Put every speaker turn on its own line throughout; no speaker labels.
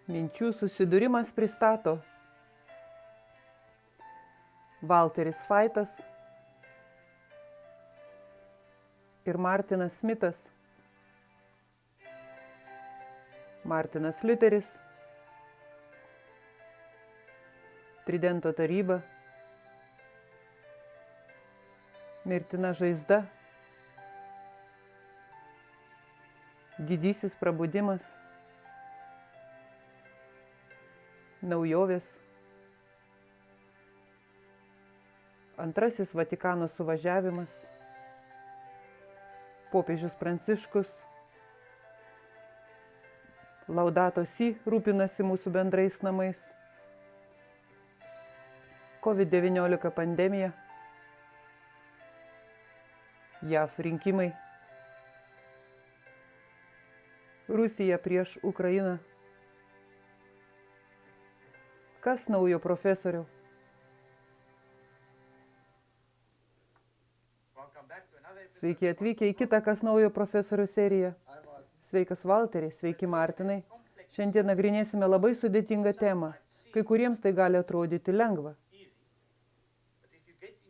Minčių susidūrimas pristato Walteris Faitas ir Martinas Smitas, Martinas Liuteris, Tridento taryba, Mirtina žaizda, Didysis prabudimas, Naujovės, Antrasis Vatikano suvažiavimas, Popiežius Pranciškus, Laudato Si rūpinasi mūsų bendrais namais, COVID-19 pandemija, JAV rinkimai, Rusija prieš Ukrainą. Kas naujo, profesoriau? Sveiki atvykę į kitą Kas naujo, profesorių seriją. Sveikas Valteri, sveiki Martinai. Šiandien nagrinėsime labai sudėtingą temą. Kai kuriems tai gali atrodyti lengva.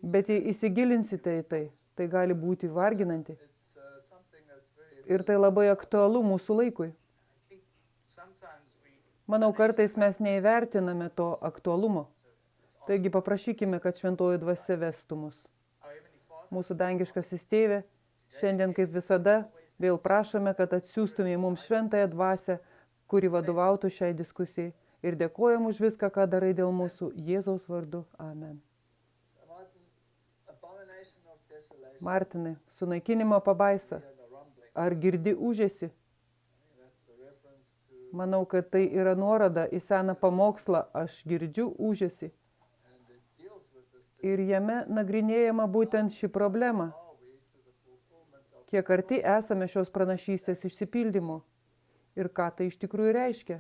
Bet jei įsigilinsite į tai, tai gali būti varginanti. Ir tai labai aktualu mūsų laikui. Manau, kartais mes neįvertiname to aktualumo. Taigi paprašykime, kad šventoji dvasia vestų mus. Mūsų dangiškasis Tėve, šiandien kaip visada vėl prašome, kad atsiųstumė mums šventąją dvasią, kuri vadovautų šiai diskusijai. Ir dėkojam už viską, ką darai dėl mūsų Jėzaus vardu. Amen. Martinai, sunaikinimo pabaisa. Ar girdi ūžesį? Manau, kad tai yra nuoroda į seną pamokslą Aš girdžiu ūžesį. Ir jame nagrinėjama būtent ši problema. Kiek arti esame šios pranašystės išsipildymo ir ką tai iš tikrųjų reiškia.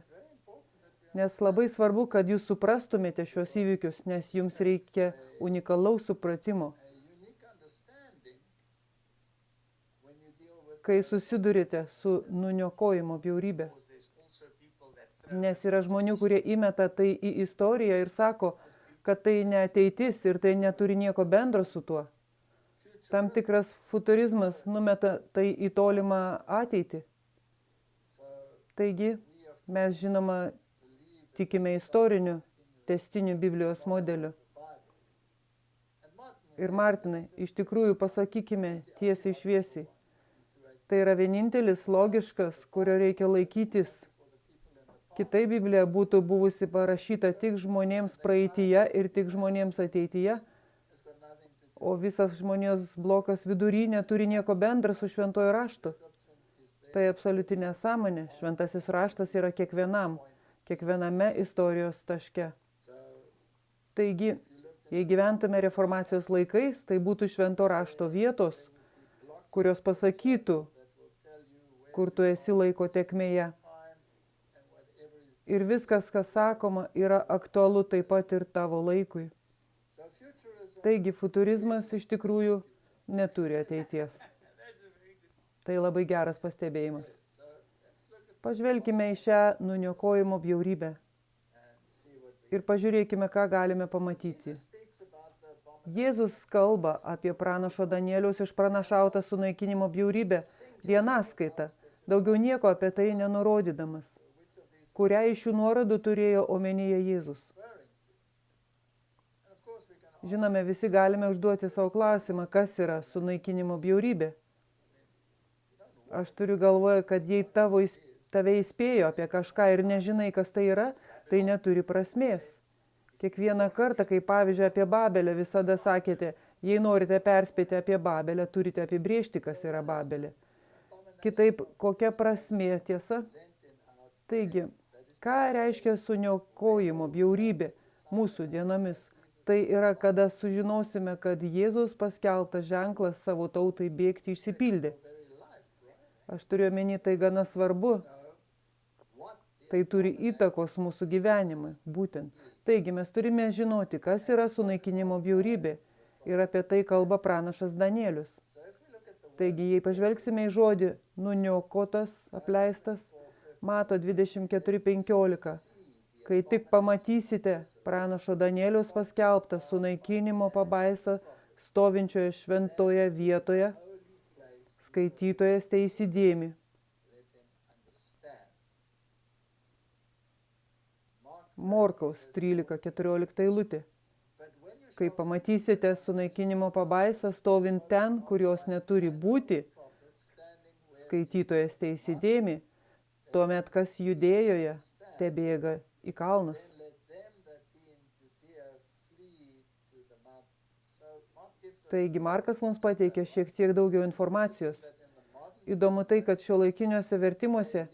Nes labai svarbu, kad jūs suprastumėte šios įvykius, nes jums reikia unikalaus supratimo. Kai susidurite su nuniokojimo bjaurybė. Nes yra žmonių, kurie įmeta tai į istoriją ir sako, kad tai ne ateitis ir tai neturi nieko bendro su tuo. Tam tikras futurizmas numeta tai į tolimą ateitį. Taigi, mes žinoma tikime istoriniu, tęstiniu Biblijos modeliu. Ir Martinai, iš tikrųjų pasakykime tiesiai šviesiai. Tai yra vienintelis logiškas, kurio reikia laikytis. Kitaip Biblija būtų buvusi parašyta tik žmonėms praeityje ir tik žmonėms ateityje, o visas žmonijos blokas vidury neturi nieko bendra su šventojo raštu. Tai absoliuti nesąmonė. Šventasis raštas yra kiekvienam, kiekviename istorijos taške. Taigi, jei gyventume reformacijos laikais, tai būtų švento rašto vietos, kurios pasakytų, kur tu esi laiko tėkmėje. Ir viskas, kas sakoma, yra aktualu taip pat ir tavo laikui. Taigi, futurizmas iš tikrųjų neturi ateities. Tai labai geras pastebėjimas. Pažvelkime į šią nuniokojimo bjaurybę ir pažiūrėkime, ką galime pamatyti. Jėzus kalba apie pranašo Danieliaus išpranašautą sunaikinimo bjaurybę vienaskaita, daugiau nieko apie tai nenurodydamas. Kurią iš šių nuorodų turėjo omenyje Jėzus. Žinome, visi galime užduoti savo klausimą, kas yra sunaikinimo bjaurybė. Aš turiu galvoje, kad jei tave įspėjo apie kažką ir nežinai, kas tai yra, tai neturi prasmės. Kiekvieną kartą, kai pavyzdžiui apie Babelę visada sakėte, jei norite perspėti apie Babelę, turite apibrėžti, kas yra Babelė. Kitaip, kokia prasmė tiesa? Taigi, ką reiškia suniokojimo bjaurybė mūsų dienomis? Tai yra, kada sužinosime, kad Jėzaus paskelbtas ženklas savo tautai bėgti išsipildė. Aš turiu omeny, tai gana svarbu. Tai turi įtakos mūsų gyvenimui, būtent. Taigi, mes turime žinoti, kas yra sunaikinimo bjaurybė. Ir apie tai kalba pranašas Danielius. Taigi, jei pažvelgsime į žodį nuniokotas, apleistas, Mato 24:15. Kai tik pamatysite pranašo Danieliaus paskelbtą sunaikinimo pabaisą stovinčioje šventoje vietoje, skaitytojas tai įsidėmi. Morkaus 13:14 eilutė. Kai pamatysite sunaikinimo pabaisą stovint ten, kur jos neturi būti, skaitytojas tai įsidėmi, tuomet kas Judėjoje tebėga į kalnus. Taigi Markas mums pateikė šiek tiek daugiau informacijos. Įdomu tai, kad šiuolaikiniuose vertimuose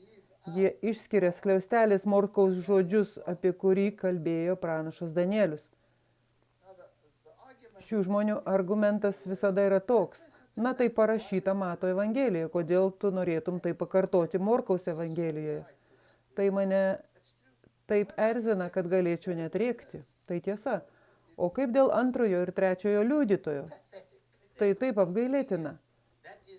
jie išskiria skliaustelės Morkaus žodžius, apie kurį kalbėjo pranašas Danielius. Šių žmonių argumentas visada yra toks. Na, tai parašyta Mato Evangelijoje. Kodėl tu norėtum tai pakartoti Morkaus Evangelijoje? Tai mane taip erzina, kad galėčiau net rėkti. Tai tiesa. O kaip dėl antrojo ir trečiojo liudytojo? Tai taip apgailėtina.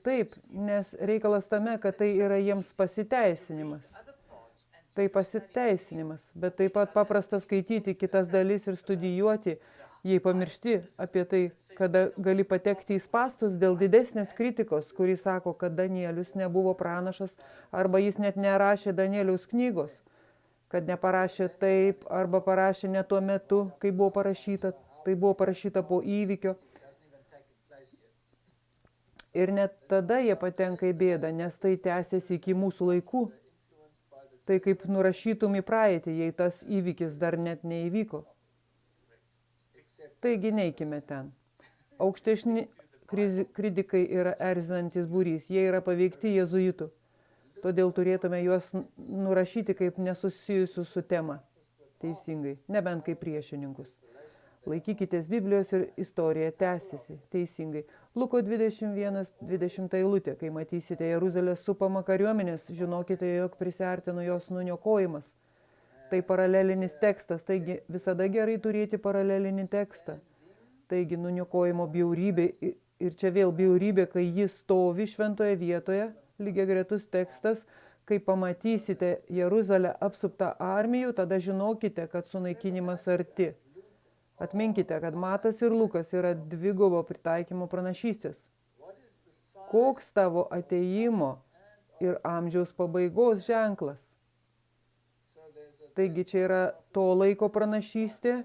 Taip, nes reikalas tame, kad tai yra jiems pasiteisinimas. Tai pasiteisinimas, bet taip pat paprasta skaityti kitas dalis ir studijuoti, jei pamiršti apie tai, kada gali patekti į spastus dėl didesnės kritikos, kuri sako, kad Danielius nebuvo pranašas arba jis net nerašė Danieliaus knygos, kad neparašė taip arba parašė ne tuo metu, kai buvo parašyta, tai buvo parašyta po įvykio. Ir net tada jie patenka į bėdą, nes tai tęsiasi iki mūsų laikų. Tai kaip nurašytum į praeitį, jei tas įvykis dar net neįvyko. Taigi neikime ten. Aukštesni kritikai yra erzinantis būrys, jie yra paveikti jėzuitų. Todėl turėtume juos nurašyti kaip nesusijusius su tema. Teisingai, nebent kaip priešininkus. Laikykitės Biblijos ir istorija tęsiasi. Teisingai. Luko 21:20 eilutė. Kai matysite Jeruzalę supamą kariuomenės, žinokite, jog prisiartino jos nuniokojimas. Tai paralelinis tekstas, taigi visada gerai turėti paralelinį tekstą. Taigi nuniokojimo bjaurybė ir čia vėl bjaurybė, kai jis stovi šventoje vietoje, lygiagretus tekstas. Kai pamatysite Jeruzalę apsuptą armijų, tada žinokite, kad sunaikinimas arti. Atminkite, kad Matas ir Lukas yra dvigubo pritaikymo pranašystės. Koks tavo atėjimo ir amžiaus pabaigos ženklas? Taigi čia yra to laiko pranašystė,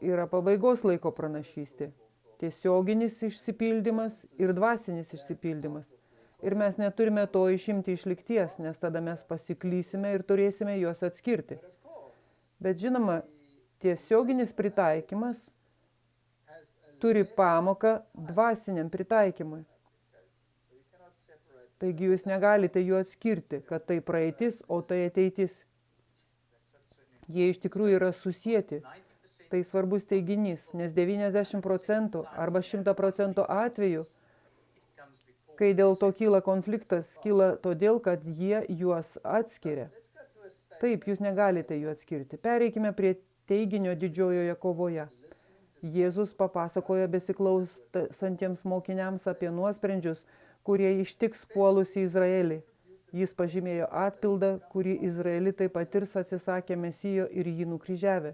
yra pabaigos laiko pranašystė. Tiesioginis išsipildymas ir dvasinis išsipildymas. Ir mes neturime to išimti iš lygties, nes tada mes pasiklysime ir turėsime juos atskirti. Bet žinoma, tiesioginis pritaikymas turi pamoką dvasiniam pritaikymui. Taigi jūs negalite jų atskirti, kad tai praeitis, o tai ateitis. Jie iš tikrųjų yra susieti. Tai svarbus teiginys, nes 90% arba 100% atveju, kai dėl to kyla konfliktas, kyla todėl, kad jie juos atskiria. Taip, jūs negalite jų atskirti. Pereikime prie teiginio didžiojoje kovoje. Jėzus papasakoja besiklausantiems mokiniams apie nuosprendžius, kurie ištiks puolus į Izraelį. Jis pažymėjo atpildą, kurį izraelitai patirs atsisakę Mesijo ir jį nukryžiavę.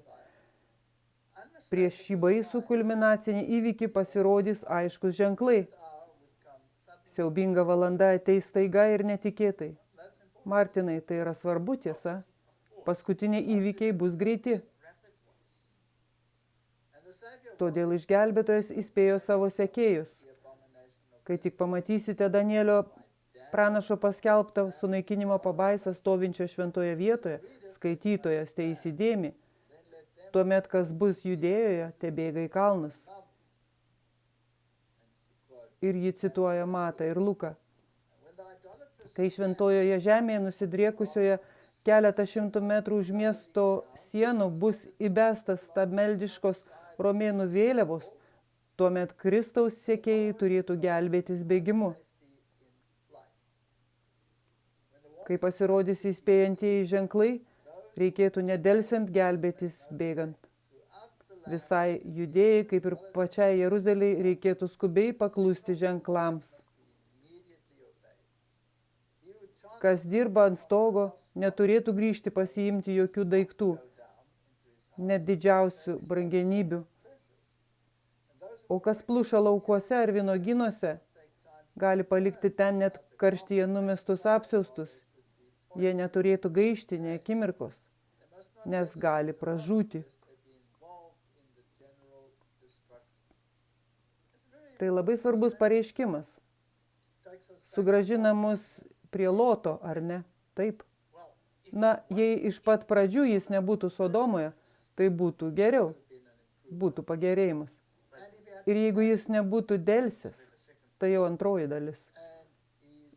Prieš šį baisų kulminacinį įvykį pasirodys aiškus ženklai. Siaubinga valanda ateis staiga ir netikėtai. Martinai, tai yra svarbu tiesa. Paskutiniai įvykiai bus greiti. Todėl išgelbėtojas įspėjo savo sekėjus. Kai tik pamatysite Danielio pranašo paskelbtą sunaikinimo pabaisą stovinčio šventoje vietoje, skaitytojas tai įsidėmi, tuomet, kas bus Judėjoje, tebėga į kalnus. Ir ji cituoja Matą ir Luką. Kai šventojoje žemėje nusidriekusioje keletą šimtų metrų už miesto sienų bus įbestas stabmeldiškos romėnų vėliavos, tuomet Kristaus sekėjai turėtų gelbėtis bėgimu. Kai pasirodys įspėjantieji ženklai, reikėtų nedelsiant gelbėtis bėgant. Visai Judėjai, kaip ir pačiai Jeruzalei, reikėtų skubiai paklusti ženklams. Kas dirba ant stogo, neturėtų grįžti pasiimti jokių daiktų, net didžiausių brangenybių. O kas pluša laukuose ar vynuogynuose, gali palikti ten net karštyje numestus apsiaustus. Jie neturėtų gaišti nė akimirkos, nes gali pražūti. Tai labai svarbus pareiškimas. Sugrąžina mus prie Loto, ar ne? Taip. Na, jei iš pat pradžių jis nebūtų Sodomoje, tai būtų geriau. Būtų pagerėjimas. Ir jeigu jis nebūtų delsęs, tai jau antroji dalis.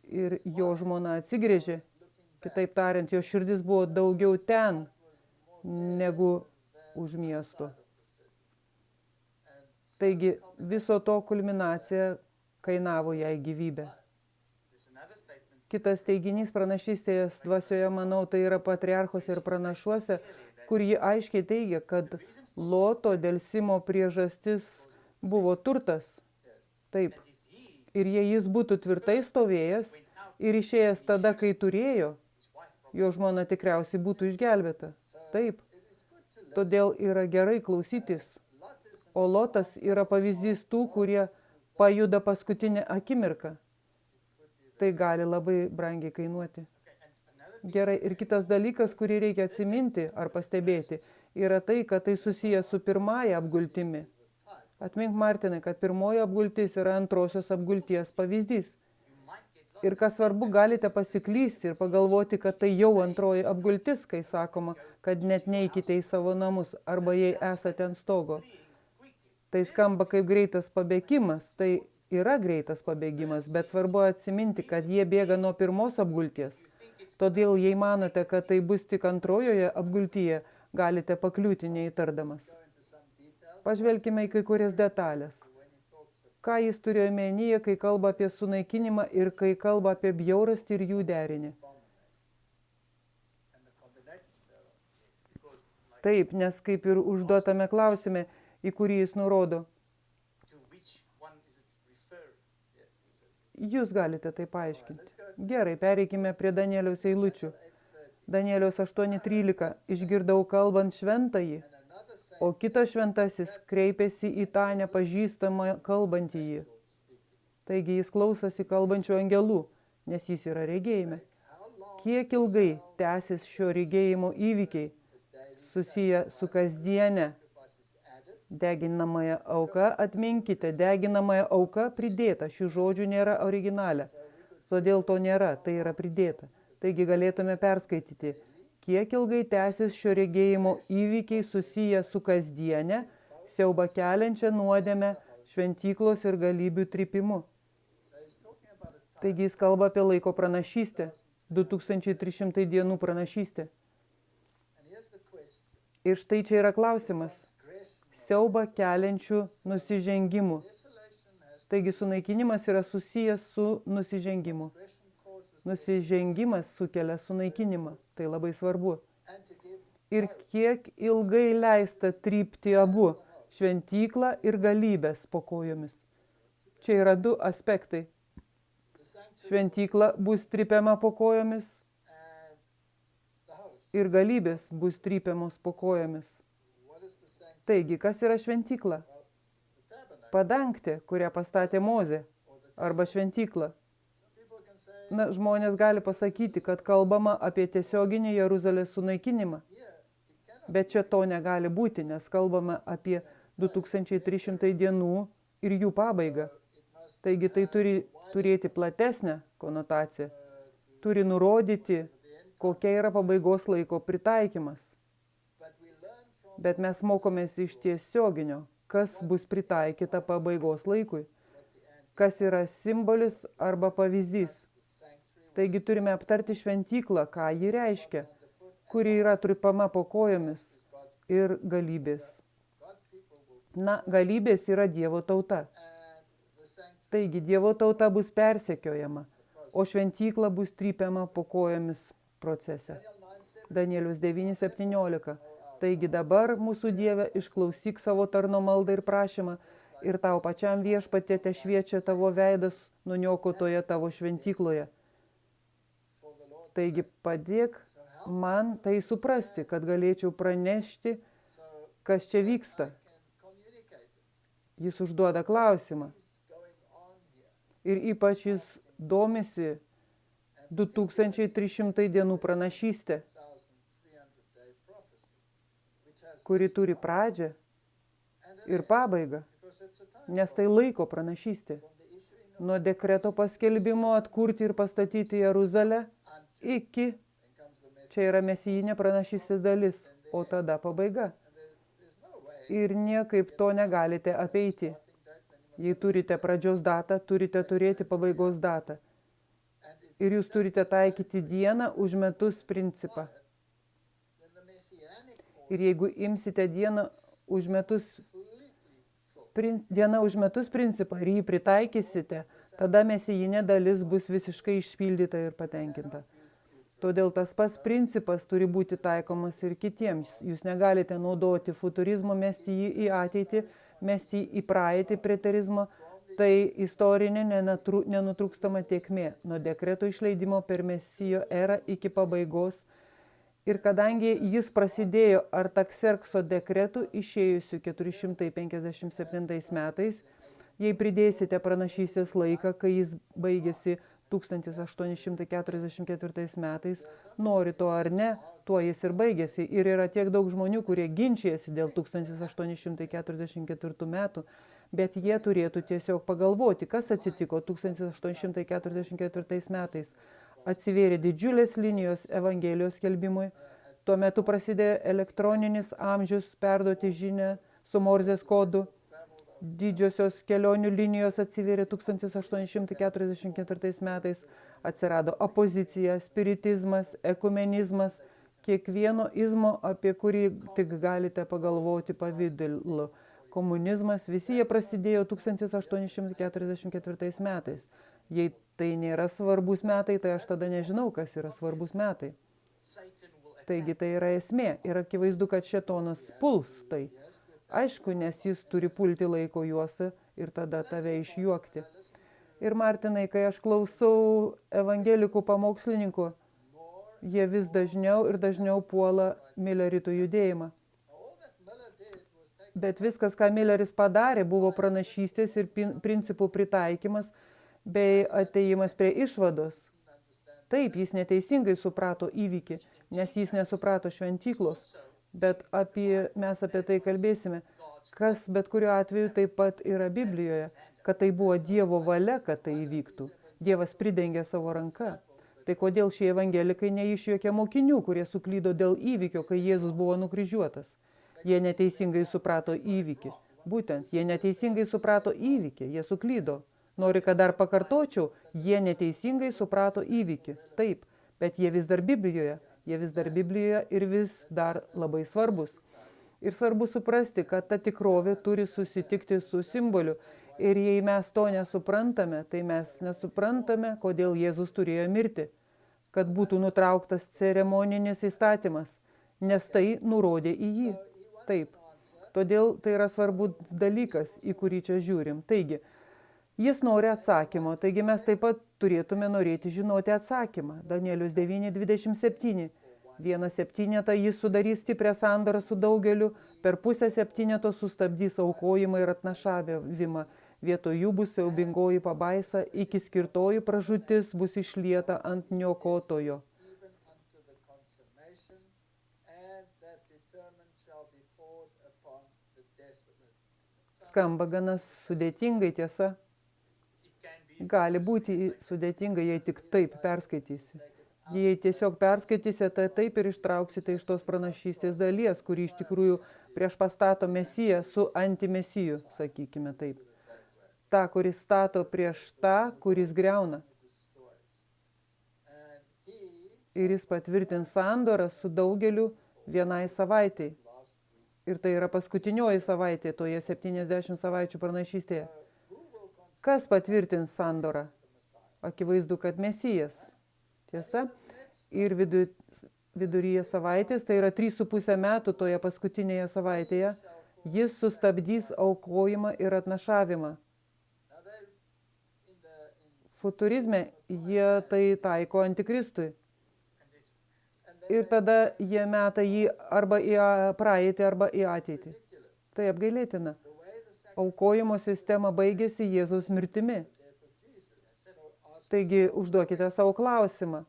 Ir jo žmona atsigrėžė. Kitaip tariant, jo širdis buvo daugiau ten, negu už miesto. Taigi, viso to kulminacija kainavo jai gyvybę. Kitas teiginys pranašystės dvasioje, manau, tai yra patriarchuose ir pranašuose, kur ji aiškiai teigia, kad Loto delsimo priežastis buvo turtas. Taip. Ir jei jis būtų tvirtai stovėjęs ir išėjęs tada, kai turėjo, jo žmona tikriausiai būtų išgelbėta. Taip. Todėl yra gerai klausytis. O Lotas yra pavyzdys tų, kurie pajuda paskutinę akimirką. Tai gali labai brangiai kainuoti. Gerai, ir kitas dalykas, kurį reikia atsiminti ar pastebėti, yra tai, kad tai susijęs su pirmąja apgultimi. Atmink, Martinai, kad pirmoji apgultis yra antrosios apgulties pavyzdys. Ir kas svarbu, galite pasiklysti ir pagalvoti, kad tai jau antroji apgultis, kai sakoma, kad net neikite į savo namus arba jei esate ant stogo. Tai skamba kaip greitas pabėgimas, tai yra greitas pabėgimas, bet svarbu atsiminti, kad jie bėga nuo pirmos apgulties. Todėl, jei manote, kad tai bus tik antrojoje apgultyje, galite pakliūti neįtardamas. Pažvelkime į kai kurias detalės. Ką jis turėjo omenyje, kai kalba apie sunaikinimą ir kai kalba apie bjaurastį ir jų derinį. Taip, nes kaip ir užduotame klausime, į kurį jis nurodo. Jūs galite tai paaiškinti. Gerai, pereikime prie Danieliaus eilučių. Danieliaus 8:13. Išgirdau kalbant šventąjį, o kitas šventasis kreipėsi į tą nepažįstamą kalbantįjį. Taigi jis klausosi kalbančių angelų, nes jis yra regėjime. Kiek ilgai tęsis šio regėjimo įvykiai susiję su kasdiene deginamąją auką? Atminkite, deginamąją auką pridėta. Šių žodžių nėra originale. Todėl to nėra, tai yra pridėta. Taigi galėtume perskaityti. Kiek ilgai tęsis šio regėjimo įvykiai susiję su kasdiene, siaubą keliančia nuodėme, šventyklos ir galybių trypimu. Taigi jis kalba apie laiko pranašystę, 2300 dienų pranašystę. Ir štai čia yra klausimas. Siaubą keliančių nusižengimų. Taigi sunaikinimas yra susijęs su nusižengimu. Nusižengimas sukelia sunaikinimą. Tai labai svarbu. Ir kiek ilgai leista trypti abu – šventyklą ir galybės po kojomis. Čia yra du aspektai. Šventykla bus trypiama po kojomis ir galybės bus trypiamos po kojomis. Taigi, kas yra šventykla? Padangtė, kurią pastatė Mozė, arba šventykla. Na, žmonės gali pasakyti, kad kalbama apie tiesioginį Jeruzalės sunaikinimą. Bet čia to negali būti, nes kalbame apie 2300 dienų ir jų pabaigą. Taigi tai turi turėti platesnę konotaciją. Turi nurodyti, kokia yra pabaigos laiko pritaikymas. Bet mes mokomės iš tiesioginio, kas bus pritaikyta pabaigos laikui, kas yra simbolis arba pavyzdys. Taigi turime aptarti šventyklą, ką ji reiškia, kuri yra trypama po kojomis ir galybės. Na, galybės yra Dievo tauta. Taigi Dievo tauta bus persekiojama, o šventykla bus trypiama po kojomis procese. Danielius 9:17. Taigi dabar, mūsų Dieve, išklausyk savo tarno maldą ir prašymą, ir tau pačiam Viešpatie te šviečia tavo veidas nuniokotoje tavo šventykloje. Taigi padėk man tai suprasti, kad galėčiau pranešti, kas čia vyksta. Jis užduoda klausimą. Ir ypač jis domisi 2300 dienų pranašystė, kuri turi pradžią ir pabaigą, nes tai laiko pranašystė. Nuo dekreto paskelbimo atkurti ir pastatyti Jeruzalę iki, čia yra mesijinė pranašystės dalis, o tada pabaiga. Ir niekaip to negalite apeiti. Jei turite pradžios datą, turite turėti pabaigos datą. Ir jūs turite taikyti dieną už metus principą. Ir jeigu imsite dieną už metus principą ir jį pritaikysite, tada mesijinė dalis bus visiškai išpildyta ir patenkinta. Todėl tas pats principas turi būti taikomas ir kitiems. Jūs negalite naudoti futurizmo, mesti jį į ateitį, mesti jį į praeitį, preterizmo. Tai istorinė nenutrūkstama tėkmė nuo dekreto išleidimo per Mesijo erą iki pabaigos. Ir kadangi jis prasidėjo Artakserkso dekretu išėjusiu 457 metais, jei pridėsite pranašystės laiką, kai jis baigėsi 1844 metais, nori to ar ne, tuo jis ir baigėsi. Ir yra tiek daug žmonių, kurie ginčijasi dėl 1844 metų, bet jie turėtų tiesiog pagalvoti, kas atsitiko 1844 metais. Atsivėrė didžiulės linijos Evangelijos skelbimui. Tuo metu prasidėjo elektroninis amžius perduoti žinią su Morzės kodu. Didžiosios kelionių linijos atsivėrė 1844 metais. Atsirado opozicija, spiritizmas, ekumenizmas, kiekvieno izmo, apie kurį tik galite pagalvoti pavidalu. Komunizmas, visi jie prasidėjo 1844 metais. Jei tai nėra svarbus metai, tai aš tada nežinau, kas yra svarbus metai. Taigi tai yra esmė. Ir akivaizdu, kad šėtonas puls tai. Aišku, nes jis turi pulti laiko juostą ir tada tave išjuokti. Ir Martinai, kai aš klausau evangelikų pamokslininkų, jie vis dažniau ir dažniau puola Milleritų judėjimą. Bet viskas, ką Milleris padarė, buvo pranašystės ir principų pritaikymas bei atėjimas prie išvados. Taip, jis neteisingai suprato įvykį, nes jis nesuprato šventyklos, bet mes apie tai kalbėsime, kas bet kuriuo atveju taip pat yra Biblijoje, kad tai buvo Dievo valia, kad tai įvyktų. Dievas pridengė savo ranką. Tai kodėl šie evangelikai neišjuokė mokinių, kurie suklydo dėl įvykio, kai Jėzus buvo nukryžiuotas? Jie neteisingai suprato įvykį. Būtent, jie neteisingai suprato įvykį, jie suklydo. Nori, kad dar pakartočiau, jie neteisingai suprato įvykį. Taip, bet jie vis dar Biblijoje. Jie vis dar Biblijoje ir vis dar labai svarbus. Ir svarbu suprasti, kad ta tikrovė turi susitikti su simboliu. Ir jei mes to nesuprantame, tai mes nesuprantame, kodėl Jėzus turėjo mirti. Kad būtų nutrauktas ceremoninis įstatymas, nes tai nurodė į jį. Taip. Todėl tai yra svarbus dalykas, į kurį čia žiūrim. Taigi, jis nori atsakymo, taigi mes taip pat turėtume norėti žinoti atsakymą. Danielius 9:27. Vieną septynetą jis sudarys stiprią sandorą su daugeliu, per pusę septyneto sustabdys aukojimą ir atnašavimą. Vietoj jų bus siaubingoji pabaisa, iki skirtoji pražūtis bus išlieta ant niokotojo. Skamba gana sudėtingai, tiesa. Gali būti sudėtinga, jei tik taip perskaitysi. Jei tiesiog perskaitysite, tai taip ir ištrauksite iš tos pranašystės dalies, kuri iš tikrųjų prieš pastato Mesiją su antimesiju, sakykime taip. Ta, kuris stato prieš tą, kuris griauna. Ir jis patvirtins sandorą su daugeliu vienai savaitei. Ir tai yra paskutinioji savaitė toje 70 savaičių pranašystėje. Kas patvirtins sandorą? Akivaizdu, kad Mesijas. Tiesa? Ir viduryje savaitės, tai yra 3,5 metų toje paskutinėje savaitėje, jis sustabdys aukojimą ir atnašavimą. Futurizme jie tai taiko antikristui. ir tada jie meta jį arba į praeitį, arba į ateitį. Tai apgailėtina. Aukojimo sistema baigėsi Jėzaus mirtimi. Taigi užduokite savo klausimą.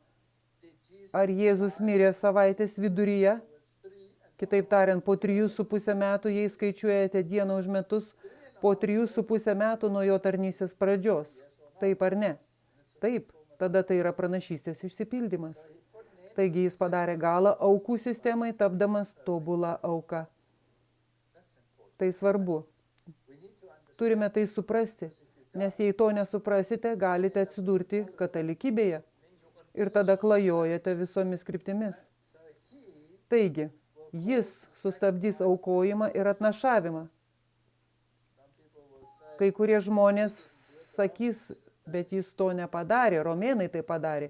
Ar Jėzus mirė savaitės viduryje? Kitaip tariant, po 3,5 metų, jei skaičiuojate dieną už metus, po 3,5 metų nuo jo tarnystės pradžios. Taip ar ne? Taip, tada tai yra pranašystės išsipildymas. Taigi jis padarė galą aukų sistemai, tapdamas tobulą auką. Tai svarbu. Turime tai suprasti, nes jei to nesuprasite, galite atsidurti katalikybėje ir tada klajojate visomis kryptimis. Taigi, jis sustabdys aukojimą ir atnašavimą. Kai kurie žmonės sakys, bet jis to nepadarė, romėnai tai padarė,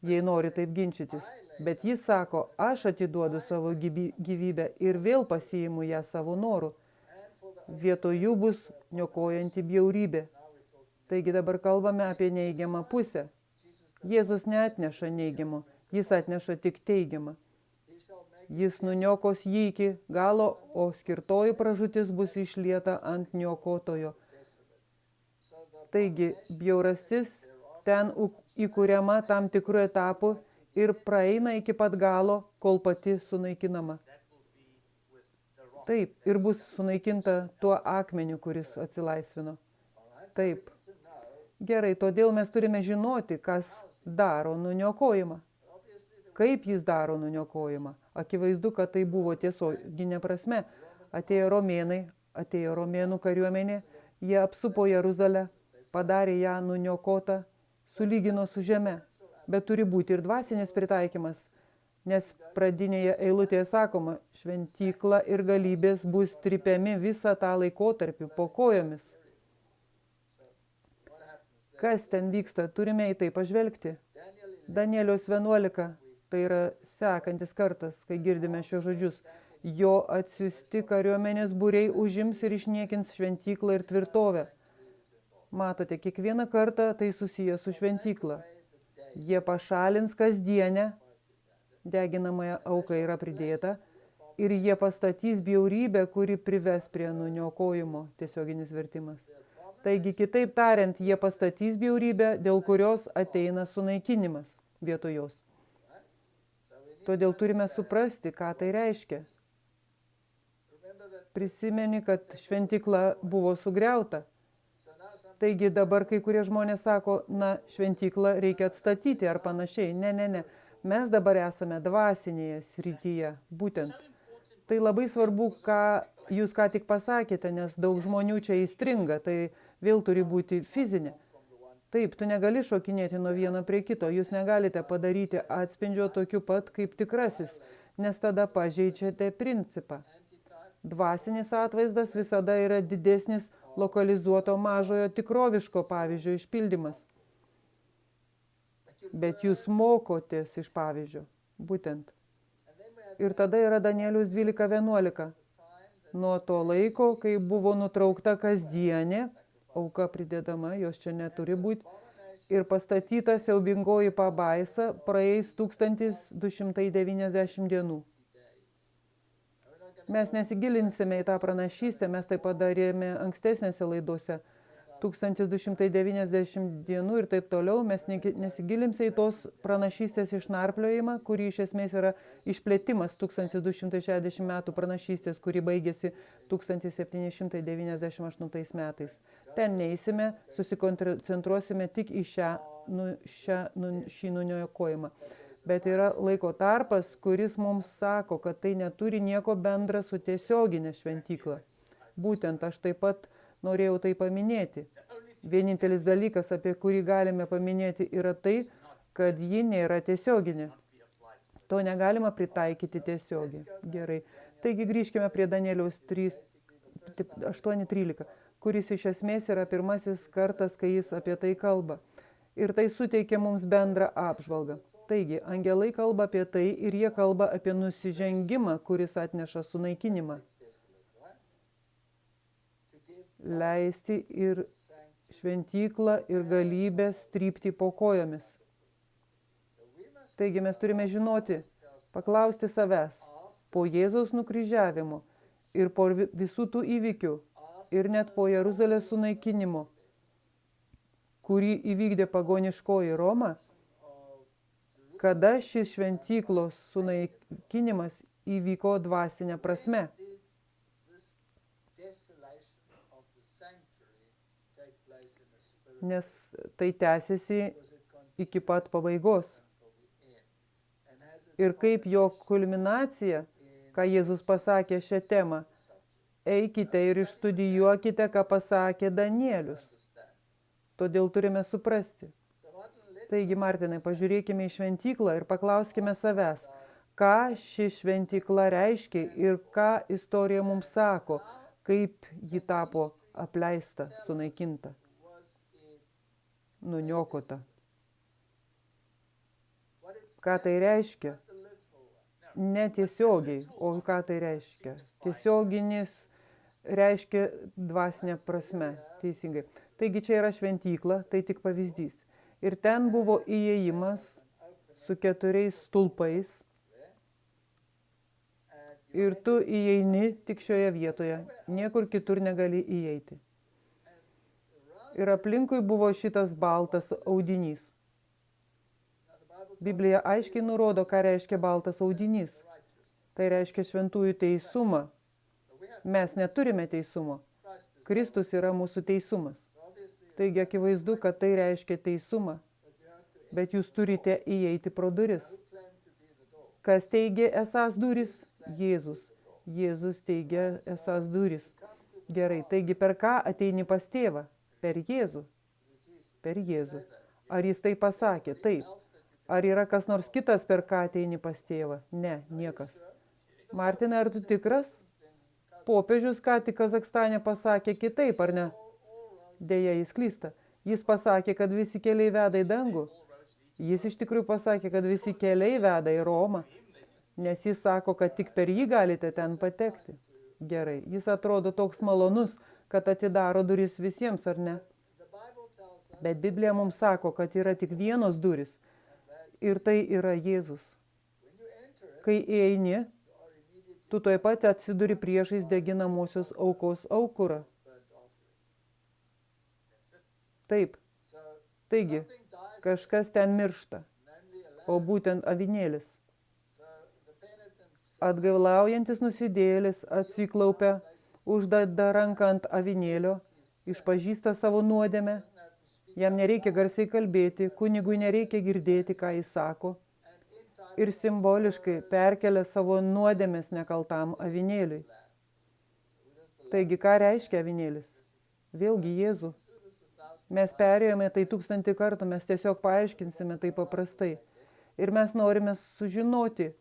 jei nori taip ginčytis. Bet jis sako, aš atiduodu savo gyvybę ir vėl pasiimu ją savo noru. Vietoj jų bus niokojanti bjaurybė. Taigi dabar kalbame apie neigiamą pusę. Jėzus neatneša neigiamo, jis atneša tik teigiamą. Jis nuniokos jį iki galo, o skirtoji pražūtis bus išlieta ant niokotojo. Taigi, bjaurastis ten įkuriama tam tikrų etapų ir praeina iki pat galo, kol pati sunaikinama. Taip, ir bus sunaikinta tuo akmeniu, kuris atsilaisvino. Taip. Gerai, todėl mes turime žinoti, kas daro nuniokojimą. Kaip jis daro nuniokojimą? Akivaizdu, kad tai buvo tiesioginė prasme. Atėjo romėnai, atėjo romėnų kariuomenė, jie apsupo Jeruzalę, padarė ją nuniokotą, sulygino su žeme. Bet turi būti ir dvasinis pritaikymas. Nes pradinėje eilutėje sakoma, šventykla ir galybės bus trypiami visą tą laikotarpį po kojomis. Kas ten vyksta, turime į tai pažvelgti. Danieliaus 11, tai yra sekantis kartas, kai girdime šios žodžius. Jo atsiųsti kariuomenės būriai užims ir išniekins šventyklą ir tvirtovę. Matote, kiekvieną kartą tai susiję su šventykla. Jie pašalins kasdienę, deginamąją auką yra pridėta, ir jie pastatys bjaurybę, kuri prives prie nuniokojimo, tiesioginis vertimas. Taigi, kitaip tariant, jie pastatys bjaurybę, dėl kurios ateina sunaikinimas vietoj jos. Todėl turime suprasti, ką tai reiškia. Prisimeni, kad šventykla buvo sugriauta. Taigi dabar kai kurie žmonės sako, na, šventyklą reikia atstatyti ar panašiai. Ne. Mes dabar esame dvasinėje srityje, būtent. Tai labai svarbu, ką jūs ką tik pasakėte, nes daug žmonių čia įstringa, tai vėl turi būti fizinė. Taip, tu negali šokinėti nuo vieno prie kito, jūs negalite padaryti atspindžio tokiu pat kaip tikrasis, nes tada pažeidžiate principą. Dvasinis atvaizdas visada yra didesnis lokalizuoto mažojo tikroviško pavyzdžio išpildymas. Bet jūs mokotės iš pavyzdžio, būtent. Ir tada yra Danieliaus 12:11. Nuo to laiko, kai buvo nutraukta kasdienė, auka pridedama, jos čia neturi būti, ir pastatyta siaubingoji pabaisa, praeis 1290 dienų. Mes nesigilinsime į tą pranašystę, mes tai padarėme ankstesnėse laidose. 1290 dienų ir taip toliau, mes nesigilimsime į tos pranašystės išnarpliojimą, kuri iš esmės yra išplėtimas 1260 metų pranašystės, kuri baigėsi 1798 metais. Ten neįsime, susikoncentruosime tik į šį nuniokojimą. Bet yra laiko tarpas, kuris mums sako, kad tai neturi nieko bendra su tiesioginė šventykla. Būtent aš taip pat norėjau tai paminėti. Vienintelis dalykas, apie kurį galime paminėti, yra tai, kad ji nėra tiesioginė. To negalima pritaikyti tiesiogiai. Gerai. Taigi grįžkime prie Danieliaus 8:13, kuris iš esmės yra pirmasis kartas, kai jis apie tai kalba. Ir tai suteikia mums bendrą apžvalgą. Taigi, angelai kalba apie tai ir jie kalba apie nusižengimą, kuris atneša sunaikinimą. Leisti ir šventyklą ir galybės trypti po kojomis. Taigi mes turime žinoti, paklausti savęs po Jėzaus nukryžiavimo ir po visų tų įvykių ir net po Jeruzalės sunaikinimo, kurį įvykdė pagoniškoji Roma, kada šis šventyklos sunaikinimas įvyko dvasinė prasme. Nes tai tęsiasi iki pat pabaigos. Ir kaip jo kulminacija, ką Jėzus pasakė šią temą, eikite ir išstudijuokite, ką pasakė Danielius. Todėl turime suprasti. Taigi, Martinai, pažiūrėkime į šventyklą ir paklauskime savęs, ką ši šventykla reiškia ir ką istorija mums sako, kaip ji tapo apleista, sunaikinta, nuniokota. Ką tai reiškia? Netiesiogiai, o ką tai reiškia? Tiesioginis reiškia dvasinė prasme, teisingai. Taigi čia yra šventykla, tai tik pavyzdys. Ir ten buvo įėjimas su 4 stulpais. Ir tu įeini tik šioje vietoje, niekur kitur negali įeiti. Ir aplinkui buvo šitas baltas audinys. Biblija aiškiai nurodo, ką reiškia baltas audinys. Tai reiškia šventųjų teisumą. Mes neturime teisumo. Kristus yra mūsų teisumas. Taigi akivaizdu, kad tai reiškia teisumą. Bet jūs turite įeiti pro duris. Kas teigia esąs duris? Jėzus. Jėzus teigia esąs duris. Gerai, taigi per ką ateini pas tėvą? Per Jėzų. Per Jėzų. Ar jis tai pasakė? Taip. Ar yra kas nors kitas, per ką ateini pas tėvą? Ne, niekas. Martinai, ar tu tikras? Popiežius ką tik Kazakstane pasakė kitaip, ar ne? Deja, jis klysta. Jis pasakė, kad visi keliai veda į dangų. Jis iš tikrųjų pasakė, kad visi keliai veda į Romą. Nes jis sako, kad tik per jį galite ten patekti. Gerai, jis atrodo toks malonus, kad atidaro duris visiems, ar ne? Bet Biblija mums sako, kad yra tik vienos duris. Ir tai yra Jėzus. Kai įeini, tu tuoj pat atsiduri priešais deginamosios aukos aukurą. Taip. Taigi, kažkas ten miršta, o būtent avinėlis. Atgailaujantis nusidėjėlis atsiklaupia, uždeda ranką ant avinėlio, išpažįsta savo nuodėmę. Jam nereikia garsiai kalbėti, kunigui nereikia girdėti, ką jis sako. Ir simboliškai perkelia savo nuodėmės nekaltam avinėliui. Taigi, ką reiškia avinėlis? Vėlgi Jėzų. Mes perėjome tai 1000 kartų, mes tiesiog paaiškinsime tai paprastai. Ir mes norime sužinoti,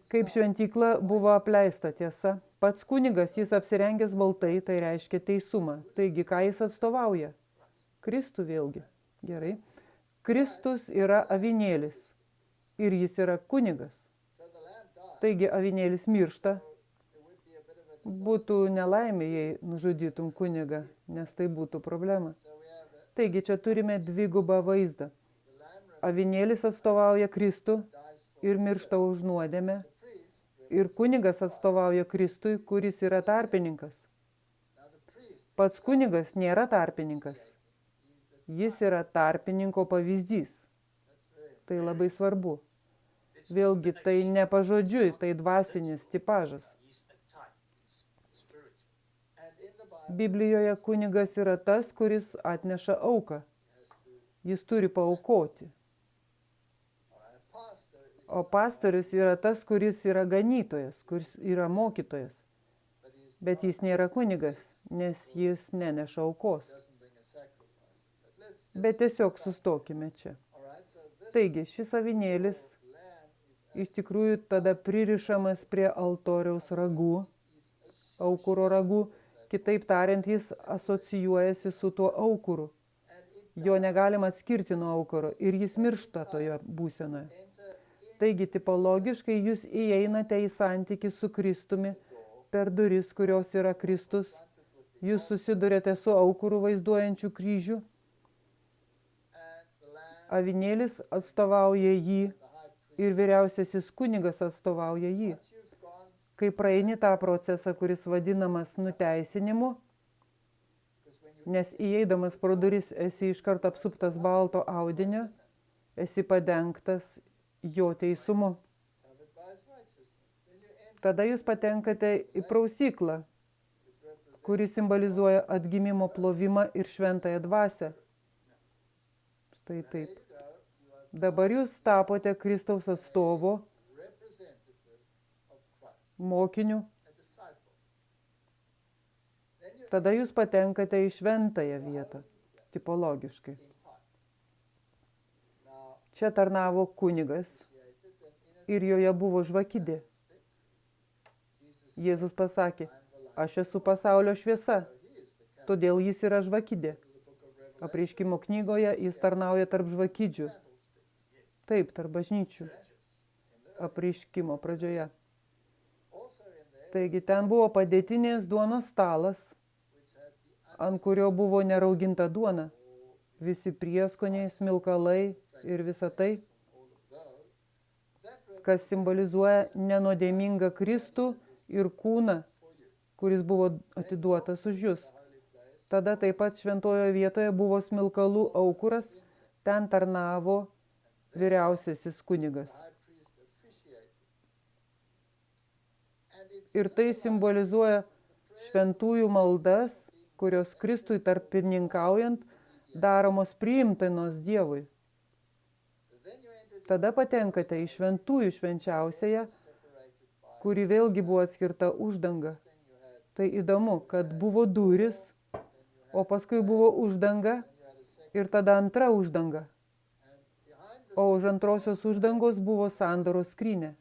kaip šventykla buvo apleista, tiesa. Pats kunigas, jis apsirengęs baltai, tai reiškia teisumą. Taigi, ką jis atstovauja? Kristų vėlgi. Gerai. Kristus yra avinėlis ir jis yra kunigas. Taigi avinėlis miršta. Būtų nelaimė, jei nužudytum kunigą, nes tai būtų problema. Taigi čia turime dvigubą vaizdą. Avinėlis atstovauja Kristų ir miršta už nuodėmę. Ir kunigas atstovauja Kristui, kuris yra tarpininkas. Pats kunigas nėra tarpininkas. Jis yra tarpininko pavyzdys. Tai labai svarbu. Vėlgi, tai ne pažodžiui, tai dvasinis tipažas. Biblijoje kunigas yra tas, kuris atneša auką. Jis turi paaukoti. O pastorius yra tas, kuris yra ganytojas, kuris yra mokytojas. Bet jis nėra kunigas, nes jis neneša aukos. Bet tiesiog sustokime čia. Taigi, šis avinėlis iš tikrųjų tada pririšamas prie altoriaus ragų, aukuro ragų. Kitaip tariant, jis asocijuojasi su tuo aukuru. Jo negalima atskirti nuo aukuro ir jis miršta toje būsenoje. Taigi, tipologiškai jūs įeinate į santykį su Kristumi per duris, kurios yra Kristus. Jūs susidurėte su aukuru vaizduojančiu kryžių. Avinėlis atstovauja jį ir vyriausiasis kunigas atstovauja jį. Kai praeini tą procesą, kuris vadinamas nuteisinimu, nes įeidamas pro duris esi iš karto apsuptas balto audinio, esi padengtas jo teisumu. Tada jūs patenkate į prausyklą, kuri simbolizuoja atgimimo plovimą ir šventąją dvasią. Štai taip. Dabar jūs tapote Kristaus atstovo, mokiniu. Tada jūs patenkate į šventąją vietą, tipologiškai. Čia tarnavo kunigas ir joje buvo žvakidė. Jėzus pasakė, aš esu pasaulio šviesa, todėl jis yra žvakidė. Apreiškimo knygoje jis tarnauja tarp žvakidžių. Taip, tarp bažnyčių. Apreiškimo pradžioje. Taigi ten buvo padėtinės duonos stalas, ant kurio buvo nerauginta duona. Visi prieskoniai, smilkalai ir visa tai, kas simbolizuoja nenuodėmingą Kristų ir kūną, kuris buvo atiduotas už jus. Tada taip pat šventojoje vietoje buvo smilkalų aukuras, ten tarnavo vyriausiasis kunigas. Ir tai simbolizuoja šventųjų maldas, kurios Kristui tarpininkaujant daromos priimtinos Dievui. Tada patenkate į šventųjų švenčiausiąją, kuri vėlgi buvo atskirta uždanga. Tai įdomu, kad buvo durys, o paskui buvo uždanga ir tada antra uždanga. O už antrosios uždangos buvo sandoros skrynia.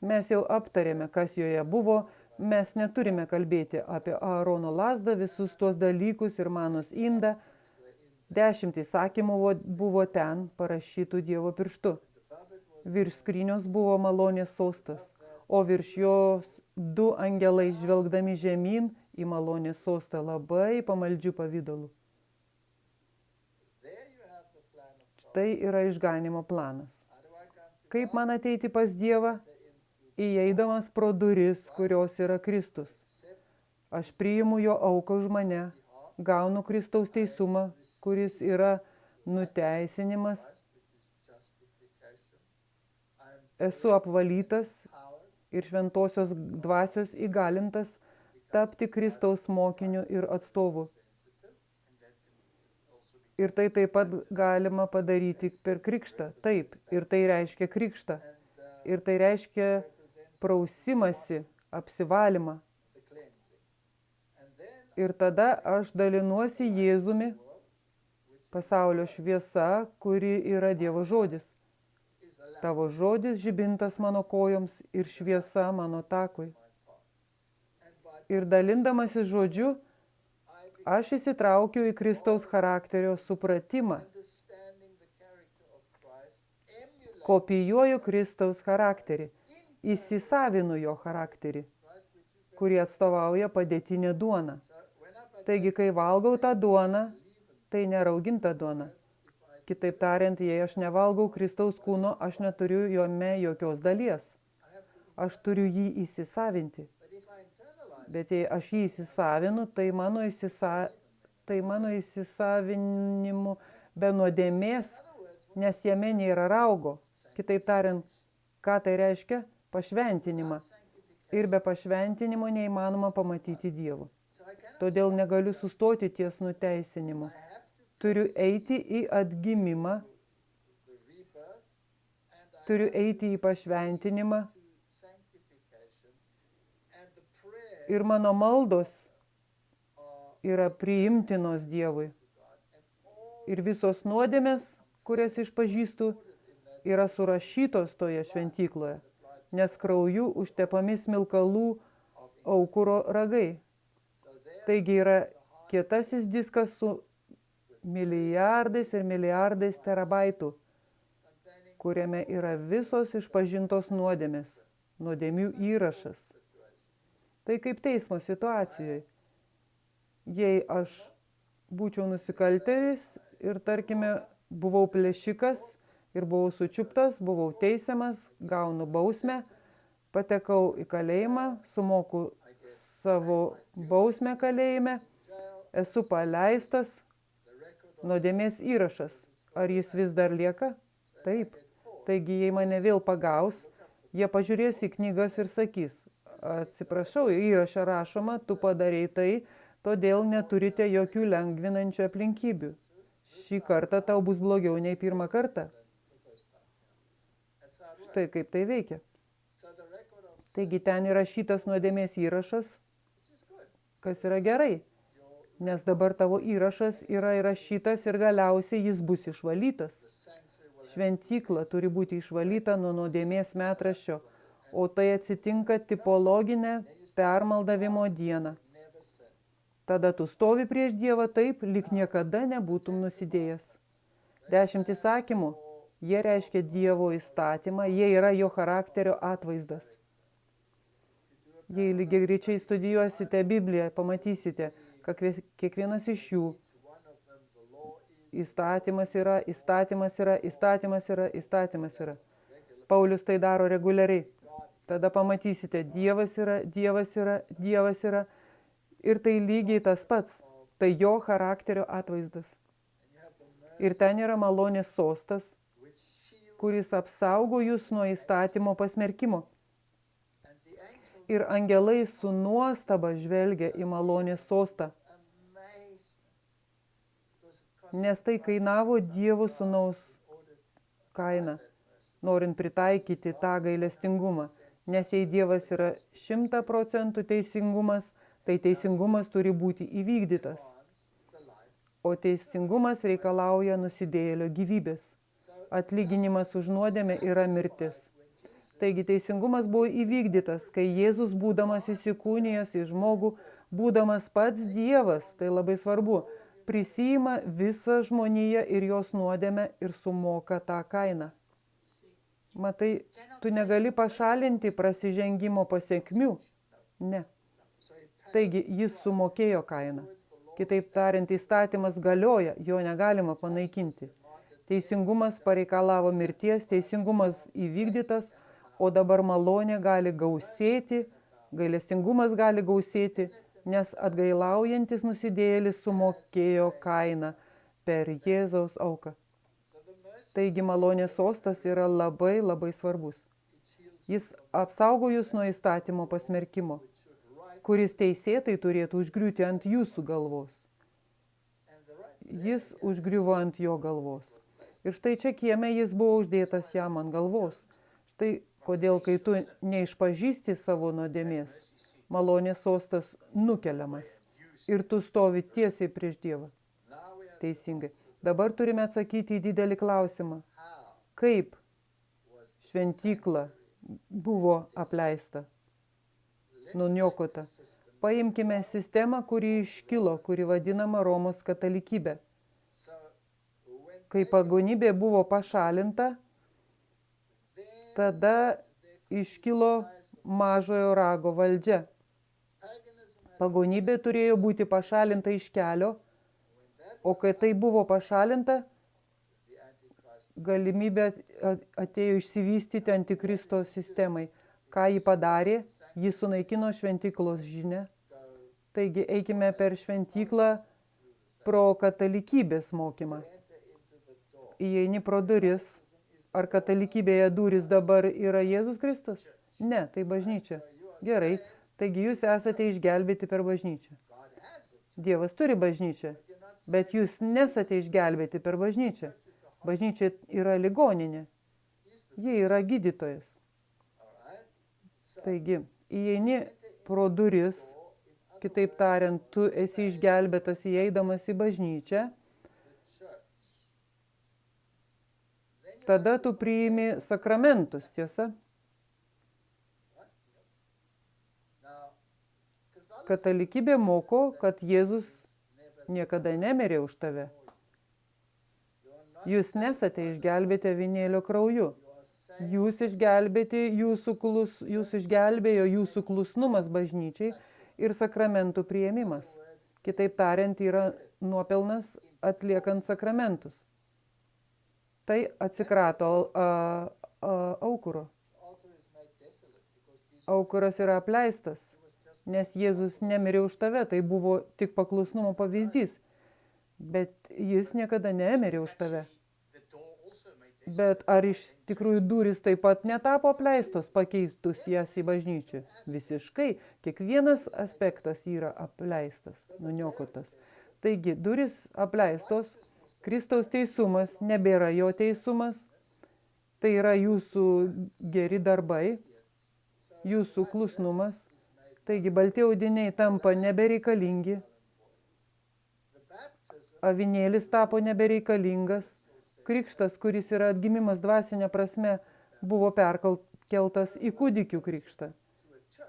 Mes jau aptarėme, kas joje buvo. Mes neturime kalbėti apie Aarono lazdą, visus tuos dalykus ir manos indą. 10 įsakymų buvo ten parašytų Dievo pirštu. Virš skrynios buvo malonės sostas, o virš jos 2 angelai žvelgdami žemyn į malonės sostą labai pamaldžių pavydalų. Štai yra išganimo planas. Kaip man ateiti pas Dievą? Įeidamas pro duris, kurios yra Kristus. Aš priimu jo auką už mane, gaunu Kristaus teisumą, kuris yra nuteisinimas. Esu apvalytas ir šventosios dvasios įgalintas tapti Kristaus mokiniu ir atstovu. Ir tai taip pat galima padaryti per krikštą. Taip, ir tai reiškia krikštą. Ir tai reiškia prausimąsi, apsivalymą. Ir tada aš dalinuosi Jėzumi, pasaulio šviesa, kuri yra Dievo žodis. Tavo žodis žibintas mano kojoms ir šviesa mano takui. Ir dalindamasis žodžiu, aš įsitraukiu į Kristaus charakterio supratimą. Kopijuoju Kristaus charakterį, įsisavinu jo charakterį, kurį atstovauja padėtinė duona. Taigi, kai valgau tą duoną, tai nerauginta duona. Kitaip tariant, jei aš nevalgau Kristaus kūno, aš neturiu jome jokios dalies. Aš turiu jį įsisavinti. Bet jei aš jį įsisavinu, tai mano įsisavinimu be nuodėmės, nes jame nėra raugo. Kitaip tariant, ką tai reiškia? Pašventinimą. Ir be pašventinimo neįmanoma pamatyti Dievo. Todėl negaliu sustoti ties nuteisinimu. Turiu eiti į atgimimą, turiu eiti į pašventinimą ir mano maldos yra priimtinos Dievui. Ir visos nuodėmės, kurias išpažįstu, yra surašytos toje šventykloje, nes krauju užtepami smilkalų aukuro ragai. Taigi yra kietasis diskas su milijardais ir milijardais terabaitų, kuriame yra visos išpažintos nuodėmės, nuodėmių įrašas. Tai kaip teismo situacijoje. Jei aš būčiau nusikaltėlis ir, tarkime, buvau plėšikas ir buvau sučiuptas, buvau teisiamas, gaunu bausmę, patekau į kalėjimą, sumoku savo bausmę kalėjime, esu paleistas, nuodėmės įrašas. Ar jis vis dar lieka? Taip. Taigi, jei mane vėl pagaus, jie pažiūrės į knygas ir sakys, atsiprašau, įraše rašoma, tu padarei tai, todėl neturite jokių lengvinančių aplinkybių. Šį kartą tau bus blogiau nei pirmą kartą. Štai kaip tai veikia. Taigi ten įrašytas nuodėmės įrašas, kas yra gerai, nes dabar tavo įrašas yra įrašytas ir galiausiai jis bus išvalytas. Šventykla turi būti išvalyta nuo nuodėmės metraščio, o tai atsitinka tipologinę permaldavimo dieną. Tada tu stovi prieš Dievą taip, lyg niekada nebūtum nusidėjęs. 10 įsakymų, jie reiškia Dievo įstatymą, jie yra jo charakterio atvaizdas. Jei lygiai greičiai studijuosite Bibliją, pamatysite, kad kiekvienas iš jų įstatymas yra, įstatymas yra, įstatymas yra, įstatymas yra. Paulius tai daro reguliariai. Tada pamatysite, Dievas yra, Dievas yra, Dievas yra. Ir tai lygiai tas pats. Tai jo charakterio atvaizdas. Ir ten yra malonės sostas, kuris apsaugo jūs nuo įstatymo pasmerkimo. Ir angelai su nuostaba žvelgia į malonės sostą. Nes tai kainavo Dievo sūnaus kainą, norint pritaikyti tą gailestingumą. Nes jei Dievas yra 100% teisingumas, tai teisingumas turi būti įvykdytas. O teisingumas reikalauja nusidėjėlio gyvybės. Atlyginimas už nuodėmę yra mirtis. Taigi teisingumas buvo įvykdytas, kai Jėzus, būdamas įsikūnijęs į žmogų, būdamas pats Dievas, tai labai svarbu, prisiima visą žmoniją ir jos nuodėmę ir sumoka tą kainą. Matai, tu negali pašalinti prasižengimo pasekmių. Ne. Taigi, jis sumokėjo kainą. Kitaip tariant, įstatymas galioja, jo negalima panaikinti. Teisingumas pareikalavo mirties, teisingumas įvykdytas, o dabar malonė gali gausėti, gailestingumas gali gausėti, nes atgailaujantis nusidėjėlis sumokėjo kainą per Jėzaus auką. Taigi malonės sostas yra labai, labai svarbus. Jis apsaugo jūs nuo įstatymo pasmerkimo, kuris teisėtai turėtų užgriūti ant jūsų galvos. Jis užgriuvo ant jo galvos. Ir štai čia kieme jis buvo uždėtas jam ant galvos. Štai kodėl, kai tu neišpažįsti savo nuodėmės, malonės sostas nukeliamas ir tu stovi tiesiai prieš Dievą. Teisingai. Dabar turime atsakyti į didelį klausimą. Kaip šventykla buvo apleista, nuniokota? Paimkime sistemą, kuri iškilo, kuri vadinama Romos katalikybė. Kai pagonybė buvo pašalinta, tada iškilo mažojo rago valdžia. Pagonybė turėjo būti pašalinta iš kelio, o kai tai buvo pašalinta, galimybė atėjo išsivystyti antikristo sistemai. Ką ji padarė? Ji sunaikino šventyklos žinią. Taigi eikime per šventyklą pro katalikybės mokymą. Įeini pro duris. Ar katalikybėje durys dabar yra Jėzus Kristus? Ne, tai bažnyčia. Gerai, taigi jūs esate išgelbėti per bažnyčią. Dievas turi bažnyčią, bet jūs nesate išgelbėti per bažnyčią. Bažnyčia yra ligoninė. Ji yra gydytojas. Taigi, įeini pro duris, kitaip tariant, tu esi išgelbėtas įeidamas į bažnyčią, tada tu priimi sakramentus, tiesa? Katalikybė moko, kad Jėzus niekada nemirė už tave. Jūs nesate išgelbėti avinėlio krauju. Jūs išgelbėjo jūsų klusnumas bažnyčiai ir sakramentų priėmimas. Kitaip tariant, yra nuopelnas atliekant sakramentus. tai atsikrato aukuro. Aukuras yra apleistas, nes Jėzus nemirė už tave, tai buvo tik paklusnumo pavyzdys, bet jis niekada nemirė už tave. Bet ar iš tikrųjų durys taip pat netapo apleistos, pakeistus jas į bažnyčią? Visiškai. Kiekvienas aspektas yra apleistas, nuniokotas. Taigi, durys apleistos, Kristaus teisumas nebėra jo teisumas, tai yra jūsų geri darbai, jūsų klusnumas. Taigi, balti audiniai tampa nebereikalingi, avinėlis tapo nebereikalingas, krikštas, kuris yra atgimimas dvasinė prasme, buvo perkeltas į kūdikių krikštą.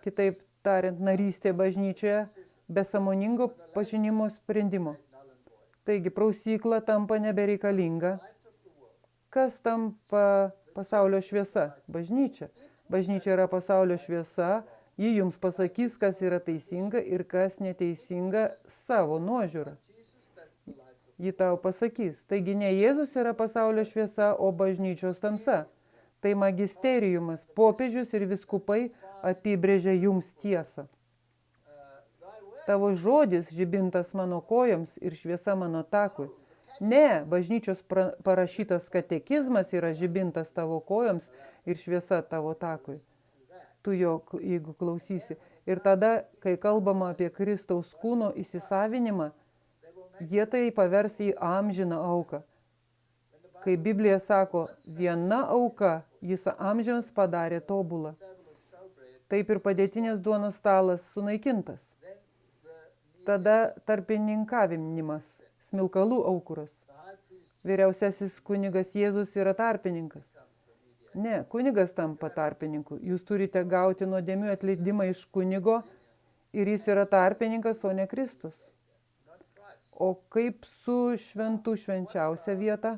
Kitaip tariant, narystė bažnyčioje be sąmoningo pažinimo sprendimo. Taigi, prausykla tampa nebereikalinga. Kas tampa pasaulio šviesa? Bažnyčia. Bažnyčia yra pasaulio šviesa, ji jums pasakys, kas yra teisinga ir kas neteisinga savo nuožiūra. Ji tau pasakys. Taigi ne Jėzus yra pasaulio šviesa, o bažnyčios tamsa. Tai magisteriumas, popiežius ir viskupai apibrėžia jums tiesą. Tavo žodis žibintas mano kojoms ir šviesa mano takui. Ne, bažnyčios parašytas katekizmas yra žibintas tavo kojoms ir šviesa tavo takui. Tu jo, jeigu klausysi. Ir tada, kai kalbama apie Kristaus kūno įsisavinimą, jie tai pavers į amžiną auką. Kai Biblija sako, viena auka jis amžiams padarė tobulą. Taip ir padėtinės duonos stalas sunaikintas. Tada tarpininkavinimas, smilkalų aukuras. Vyriausiasis kunigas Jėzus yra tarpininkas. Ne, kunigas tampa tarpininku. Jūs turite gauti nuodėmių atleidimą iš kunigo ir jis yra tarpininkas, o ne Kristus. O kaip su šventų švenčiausia vieta?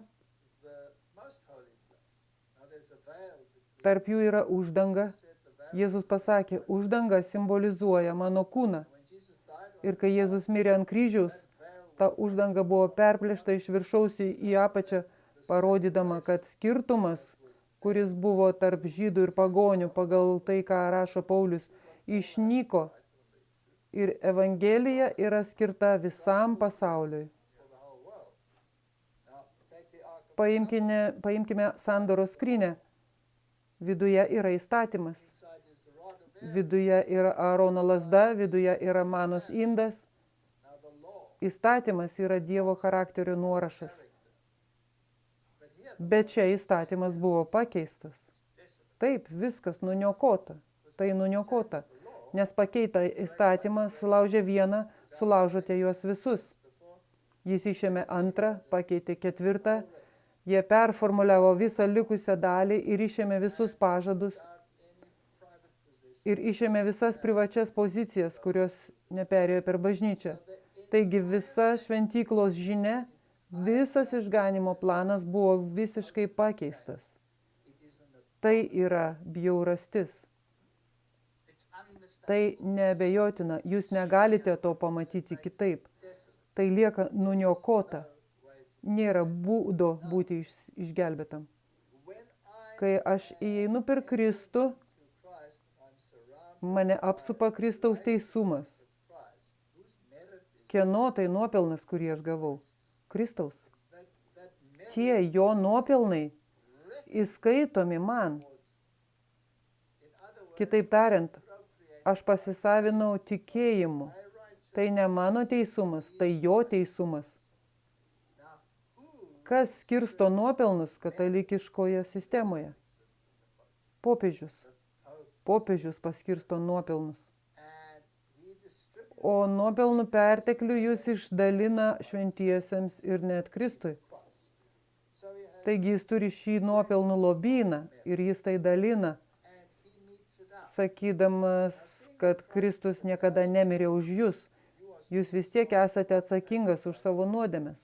Tarp jų yra uždanga. Jėzus pasakė, uždanga simbolizuoja mano kūną. Ir kai Jėzus mirė ant kryžiaus, ta uždanga buvo perplėšta iš viršaus į apačią, parodydama, kad skirtumas, kuris buvo tarp žydų ir pagonių pagal tai, ką rašo Paulius, išnyko. Ir Evangelija yra skirta visam pasauliui. Paimkime sandoros skrynę. Viduje yra įstatymas. Viduje yra Aarono lazda, viduje yra manos indas. Įstatymas yra Dievo charakterio nuorašas. Bet čia įstatymas buvo pakeistas. Taip, viskas nuniokota. Tai nuniokota. Nes pakeitą įstatymą sulaužė vieną, sulaužote juos visus. Jis išėmė antrą, pakeitė ketvirtą, jie performuliavo visą likusią dalį ir išėmė visus pažadus. Ir išėmė visas privačias pozicijas, kurios neperėjo per bažnyčią. Taigi visa šventyklos žinia, visas išganimo planas buvo visiškai pakeistas. Tai yra bjaurastis. Tai neabejotina, jūs negalite to pamatyti kitaip. Tai lieka nuniokota. Nėra būdo būti išgelbėtam. Kai aš įeinu per Kristų, mane apsupa Kristaus teisumas. Kieno tai nuopelnas, kurį aš gavau? Kristaus. Tie jo nuopelnai įskaitomi man. Kitaip tariant, aš pasisavinau tikėjimu. Tai ne mano teisumas, tai jo teisumas. Kas skirsto nuopelnus katalikiškoje sistemoje? Popiežius. Popiežius paskirsto nuopelnus. O nuopelnų perteklių jūs išdalina šventiesiems ir net Kristui. Taigi jis turi šį nuopelnų lobyną ir jis tai dalina, sakydamas, kad Kristus niekada nemirė už jūs. Jūs vis tiek esate atsakingas už savo nuodėmes.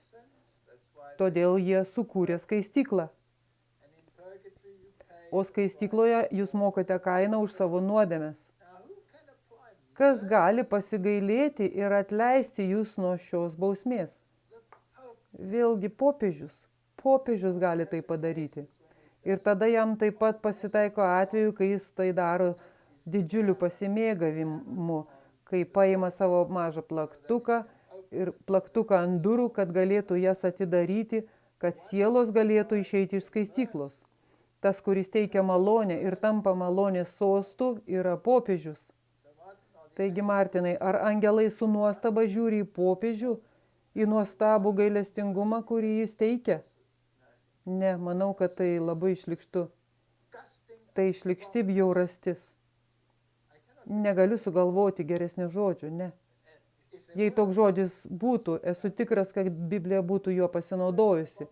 Todėl jie sukūrė skaistyklą. O skaistykloje jūs mokate kainą už savo nuodėmes. Kas gali pasigailėti ir atleisti jūs nuo šios bausmės? Vėlgi popiežius. popiežius gali tai padaryti. Ir tada jam taip pat pasitaiko atveju, kai jis tai daro didžiuliu pasimėgavimu, kai paima savo mažą plaktuką ir plaktuką ant durų, kad galėtų jas atidaryti, kad sielos galėtų išeiti iš skaistyklos. Tas, kuris teikia malonę ir tampa malonės sostu, yra popiežius. Taigi, Martinai, ar angelai su nuostaba žiūri į popiežių, į nuostabų gailestingumą, kurį jis teikia? Ne, manau, kad tai labai šlykštu. Tai šlykšti bjaurastis. Negaliu sugalvoti geresnio žodžio, ne. Jei toks žodis būtų, esu tikras, kad Biblija būtų juo pasinaudojusi.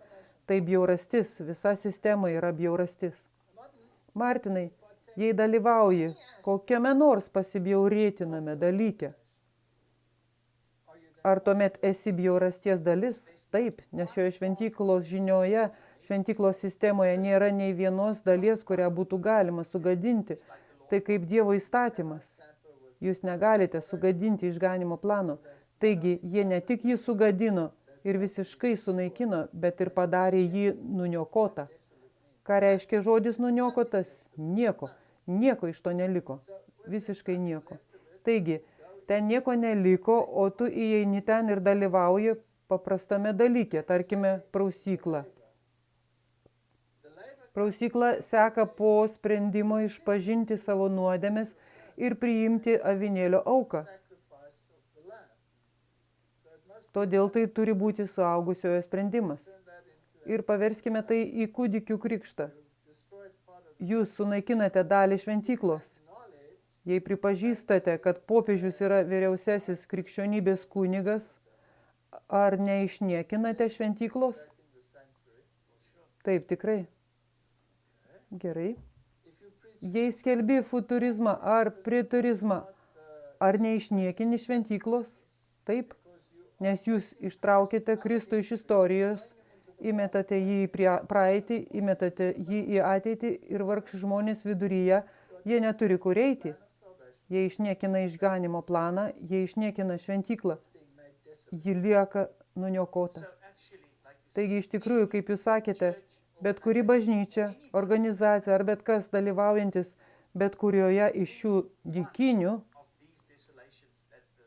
Tai bjaurastis, visa sistema yra bjaurastis. Martinai, jei dalyvauji kokiame nors pasibjaurėtiname dalyke, ar tuomet esi bjaurasties dalis? Taip, nes šioje šventyklos žinioje, šventyklos sistemoje nėra nei vienos dalies, kurią būtų galima sugadinti. Tai kaip Dievo įstatymas. Jūs negalite sugadinti išganimo plano. Taigi, jie ne tik jį sugadino ir visiškai sunaikino, bet ir padarė jį nuniokotą. Ką reiškia žodis nuniokotas? Nieko. Nieko iš to neliko. Visiškai nieko. Taigi, ten nieko neliko, o tu įeini ten ir dalyvauji paprastame dalyke, tarkime, prausyklą. Prausykla seka po sprendimo išpažinti savo nuodėmes ir priimti avinėlio auką. Todėl tai turi būti suaugusiojo sprendimas. Ir paverskime tai į kūdikių krikštą. Jūs sunaikinate dalį šventyklos. Jei pripažįstate, kad popiežius yra vyriausiasis krikščionybės kunigas, ar neišniekinate šventyklos? Taip, tikrai. Gerai. Jei skelbi futurizmą ar preterizmą, ar neišniekini šventyklos? Taip. Nes jūs ištraukite Kristų iš istorijos, įmetate jį į praeitį, įmetate jį į ateitį ir vargši žmonės viduryje, jie neturi kur eiti. Jie išniekina išganimo planą, jie išniekina šventyklą. Ji lieka nuniokota. Taigi iš tikrųjų, kaip jūs sakėte, bet kuri bažnyčia, organizacija ar bet kas dalyvaujantis bet kurioje iš šių dykynių,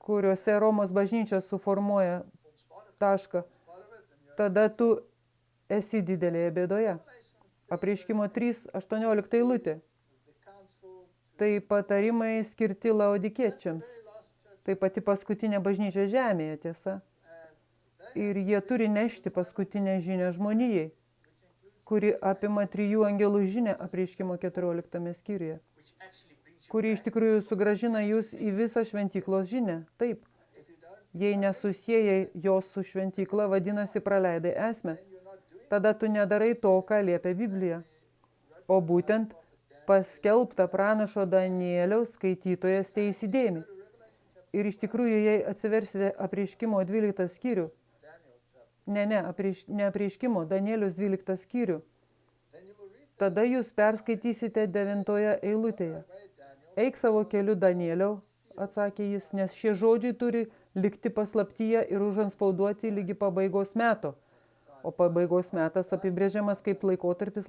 kuriuose Romos bažnyčia suformuoja tašką, tada tu esi didelėje bėdoje. Apreiškimo 3:18 eilutė. Tai patarimai skirti laodikiečiams. Tai pati paskutinė bažnyčia žemėje, tiesa. Ir jie turi nešti paskutinę žinią žmonijai, kuri apima 3 angelų žinią apreiškimo 14 skyriuje, kuri iš tikrųjų sugrąžina jūs į visą šventyklos žinią. Taip. Jei nesusiejai jos su šventykla, vadinasi praleidai esmę. Tada tu nedarai to, ką liepia Biblija. O būtent paskelbta pranašo Danieliaus skaitytojas teįsidėmi. Ir iš tikrųjų, jei atsiversite apreiškimo 12 skyrių, ne apreiškimo, Danieliaus 12 skyrių, tada jūs perskaitysite 9 eilutėje. Eik savo keliu, Danieliau, atsakė jis, nes šie žodžiai turi likti paslaptyje ir užantspauduoti lygi pabaigos meto. O pabaigos metas apibrėžiamas kaip laikotarpį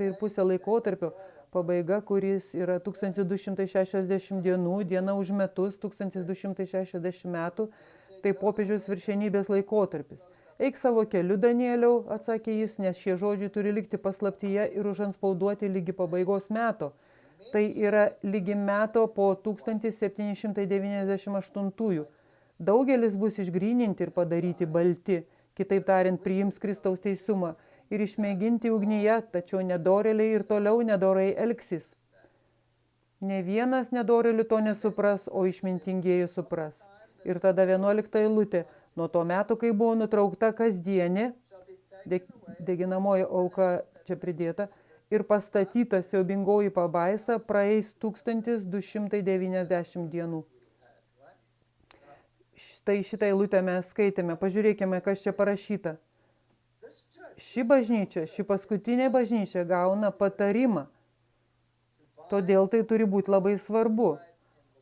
ir pusė laikotarpio. Pabaiga, kuris yra 1260 dienų, diena už metus, 1260 metų, tai popiežiaus viršenybės laikotarpis. Eik savo keliu, Danieliau, atsakė jis, nes šie žodžiai turi likti paslaptyje ir užantspauduoti lygi pabaigos meto. Tai yra lygi meto po 1798. Daugelis bus išgryninti ir padaryti balti, kitaip tariant, priims Kristaus teisumą ir išmėginti ugnyje, tačiau nedorėliai ir toliau nedorai elgsis. Ne vienas nedorėlių to nesupras, o išmintingieji supras. Ir tada 11 eilutė. Nuo to meto, kai buvo nutraukta kasdienė, deginamoji auka čia pridėta, ir pastatyta siaubingoji pabaisa, praeis 1290 dienų. Štai šitą eilutę mes skaitėme. Pažiūrėkime, kas čia parašyta. Ši bažnyčia, ši paskutinė bažnyčia gauna patarimą. Todėl tai turi būti labai svarbu.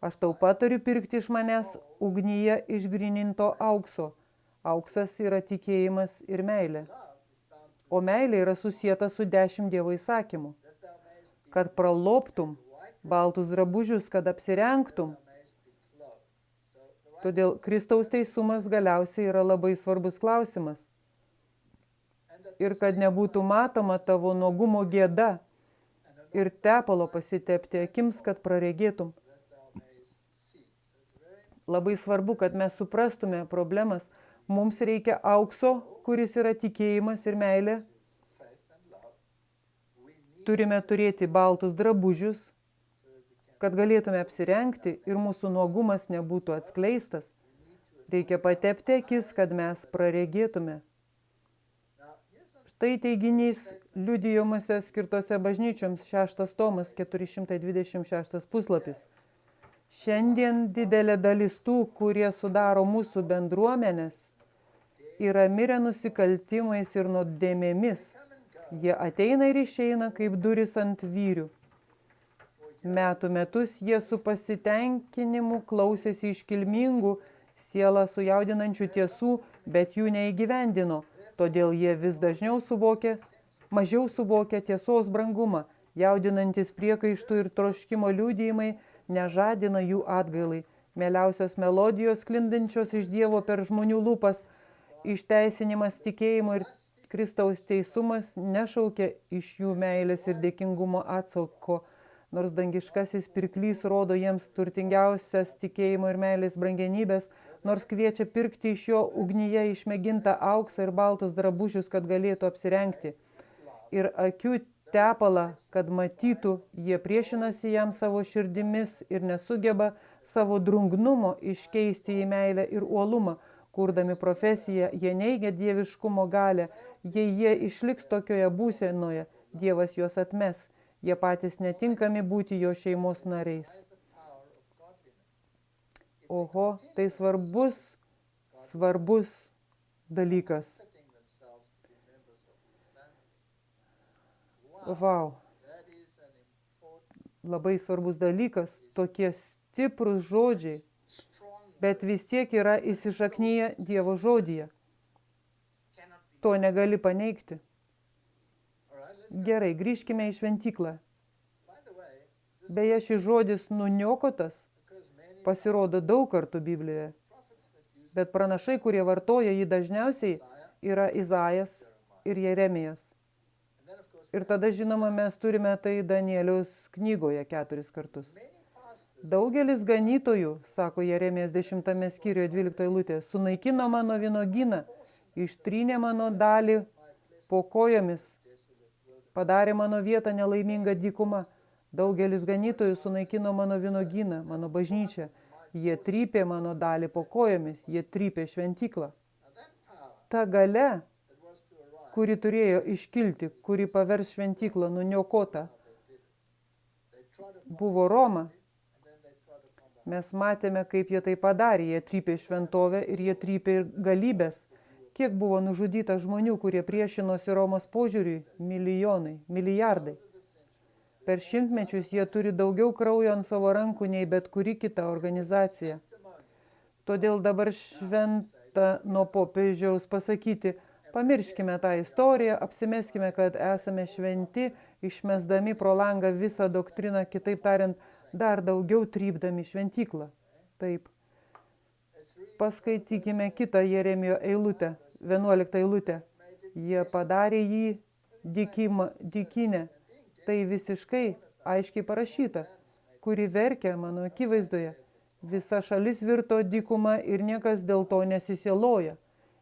Aš tau patariu pirkti iš manęs ugnyje išgryninto aukso. Auksas yra tikėjimas ir meilė. O meilė yra susieta su 10 Dievo įsakymų. Kad praloptum baltus drabužius, kad apsirengtum. Todėl Kristaus teisumas galiausiai yra labai svarbus klausimas. Ir kad nebūtų matoma tavo nuogumo gėda ir tepalo pasitepti akims, kad praregėtum. Labai svarbu, kad mes suprastume problemas. Mums reikia aukso, kuris yra tikėjimas ir meilė. Turime turėti baltus drabužius, kad galėtume apsirengti ir mūsų nuogumas nebūtų atskleistas. Reikia patepti akis, kad mes praregėtume. Štai teiginys liudijimuose skirtose bažnyčioms 6 tomas 426 puslapis. Šiandien didelė dalis tų, kurie sudaro mūsų bendruomenės, yra mirę nusikaltimais ir nuodėmėmis. Jie ateina ir išeina kaip duris ant vyrių. Metų metus jie su pasitenkinimu klausėsi iškilmingų, sielą sujaudinančių tiesų, bet jų neįgyvendino. Todėl jie vis mažiau suvokia tiesos brangumą, jaudinantis priekaištų ir troškimo liudijimai nežadina jų atgailai. Mieliausios melodijos sklindančios iš Dievo per žmonių lūpas, išteisinimas tikėjimo ir Kristaus teisumas nešaukia iš jų meilės ir dėkingumo atsako, nors dangiškasis pirklys rodo jiems turtingiausias tikėjimo ir meilės brangenybės, nors kviečia pirkti iš jo ugnyje išmėgintą auksą ir baltus drabužius, kad galėtų apsirengti. Ir akių tepalą, kad matytų, jie priešinasi jam savo širdimis ir nesugeba savo drungnumo iškeisti į meilę ir uolumą. Kurdami profesiją, jie neigia dieviškumo galę. Jei jie išliks tokioje būsenoje, Dievas juos atmes. Jie patys netinkami būti jo šeimos nariais. Oho, tai svarbus dalykas. Vau. Labai svarbus dalykas, tokie stiprus žodžiai, bet vis tiek yra įsišaknyję Dievo žodyje. To negali paneigti. Gerai, grįžkime į šventyklą. Beje, šis žodis nuniokotas pasirodo daug kartų Biblijoje, bet pranašai, kurie vartoja jį dažniausiai, yra Izajas ir Jeremijas. Ir tada, žinoma, mes turime tai Danieliaus knygoje 4 kartus. Daugelis ganytojų, sako Jeremijas 10 skyriuje 12 eilutė, sunaikino mano vynuogyną, ištrynė mano dalį po kojomis, padarė mano vietą nelaimingą dykuma. Daugelis ganytojų sunaikino mano vynuogyną, mano bažnyčią. Jie trypė mano dalį po kojomis, jie trypė šventyklą. Ta galia, kuri turėjo iškilti, kuri pavers šventyklą nuniokotą, buvo Roma. Mes matėme, kaip jie tai padarė. Jie trypė šventovę ir jie trypė ir galybės. Kiek buvo nužudyta žmonių, kurie priešinosi Romos požiūriui? Milijonai, milijardai. Per šimtmečius jie turi daugiau kraujo ant savo rankų nei bet kuri kita organizacija. Todėl dabar šventa nuo popiežiaus pasakyti, pamirškime tą istoriją, apsimeskime, kad esame šventi, išmesdami pro langą visą doktriną, kitaip tariant, dar daugiau trypdami šventyklą. Taip. Paskaitykime kitą Jeremijo eilutę, 11 eilutę. Jie padarė jį dykynę. Tai visiškai aiškiai parašyta, kuri verkia mano akivaizdoje. Visa šalis virto dykuma ir niekas dėl to nesisieloja.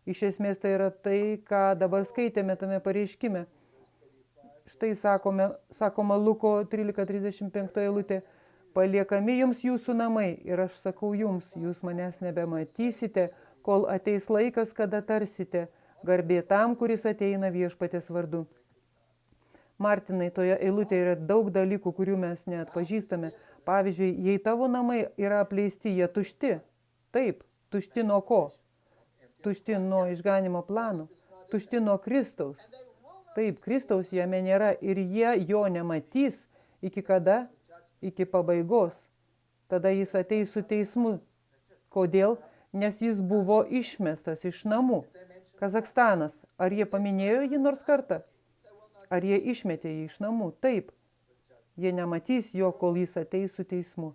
Iš esmės tai yra tai, ką dabar skaitėme tame pareiškime. Štai sakoma Luko 13:35 eilutė. Paliekami jums jūsų namai ir aš sakau jums, jūs manęs nebematysite, kol ateis laikas, kada tarsite, garbė tam, kuris ateina viešpaties vardu. Martinai, toje eilutėje yra daug dalykų, kurių mes neatpažįstame. Pavyzdžiui, jei tavo namai yra apleisti, jie tušti. Taip, tušti nuo ko? Tušti nuo išganimo plano, tušti nuo Kristaus. Taip, Kristaus jame nėra ir jie jo nematys iki kada? Iki pabaigos. Tada jis ateis su teismu. Kodėl? Nes jis buvo išmestas iš namų. Kazakstanas. Ar jie paminėjo jį nors kartą? Ar jie išmetė jį iš namų? Taip. Jie nematys jo, kol jis ateis su teismu.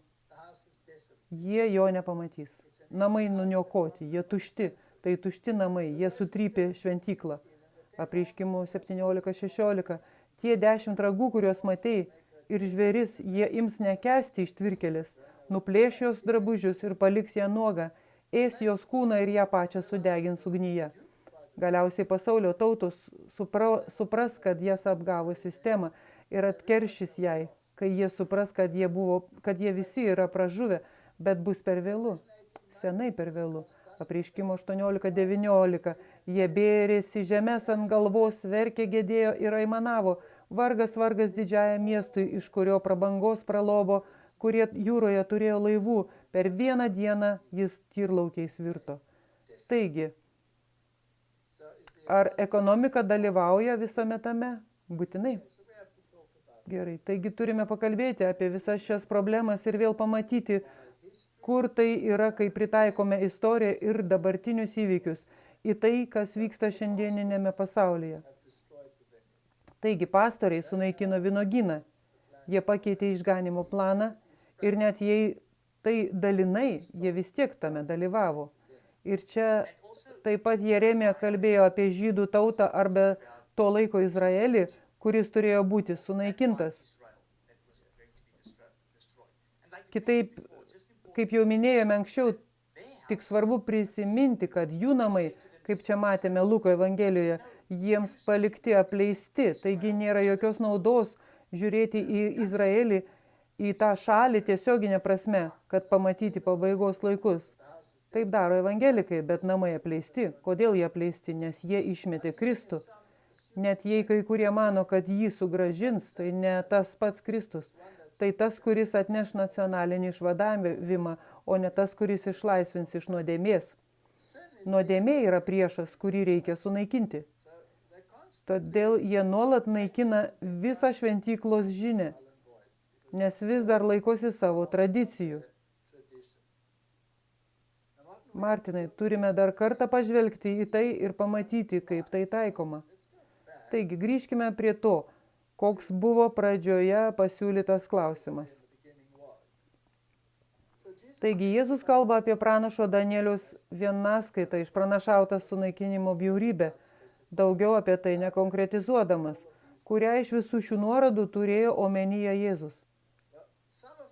Jie jo nepamatys. Namai nuniokoti, jie tušti. Tai tušti namai, jie sutrypė šventyklą. Apreiškimų 17-16. Tie 10 ragų, kuriuos matei, ir žvėris, jie ims nekęsti ištvirkelės, nuplėš jos drabužius ir paliks ją nuogą, ės jos kūną ir ją pačią sudegins ugnyje. Galiausiai pasaulio tautos supras, kad jas apgavo sistema ir atkeršys jai, kai jie supras, kad jie visi yra pražuvę, bet bus per vėlu, senai per vėlu. Apreiškimo 18-19. Jie bėrėsi žemės ant galvos, verkė, gedėjo ir aimanavo. Vargas, vargas didžiajam miestui, iš kurio prabangos pralobo, kurie jūroje turėjo laivų. Per vieną dieną jis tyrlaukiais virto. Taigi, ar ekonomika dalyvauja visame tame? Būtinai. Gerai, taigi turime pakalbėti apie visas šias problemas ir vėl pamatyti, kur tai yra, kai pritaikome istoriją ir dabartinius įvykius į tai, kas vyksta šiandieninėme pasaulyje. Taigi pastoriai sunaikino vynuogyną, jie pakeitė išganimo planą ir net jei tai dalinai, jie vis tiek tame dalyvavo. Ir čia taip pat Jeremija kalbėjo apie žydų tautą arba to laiko Izraelį, kuris turėjo būti sunaikintas. Kitaip, kaip jau minėjome anksčiau, tik svarbu prisiminti, kad jų namai, kaip čia matėme Luko Evangelijoje, jiems palikti apleisti. Taigi nėra jokios naudos žiūrėti į Izraelį, į tą šalį tiesioginę prasme, kad pamatyti pabaigos laikus. Taip daro evangelikai, bet namai apleisti. Kodėl jie apleisti? Nes jie išmetė Kristų. Net jei kai kurie mano, kad jį sugrąžins, tai ne tas pats Kristus. Tai tas, kuris atneš nacionalinį išvadavimą, o ne tas, kuris išlaisvins iš nuodėmės. Nuodėmė yra priešas, kurį reikia sunaikinti. Todėl jie nuolat naikina visą šventyklos žinią, nes vis dar laikosi savo tradicijų. Martinai, turime dar kartą pažvelgti į tai ir pamatyti, kaip tai taikoma. Taigi, grįžkime prie to, koks buvo pradžioje pasiūlytas klausimas. Taigi, Jėzus kalba apie pranašo Danieliaus vienaskaitą išpranašautą sunaikinimo bjaurybę, daugiau apie tai nekonkretizuodamas, kurią iš visų šių nuorodų turėjo omenyje Jėzus.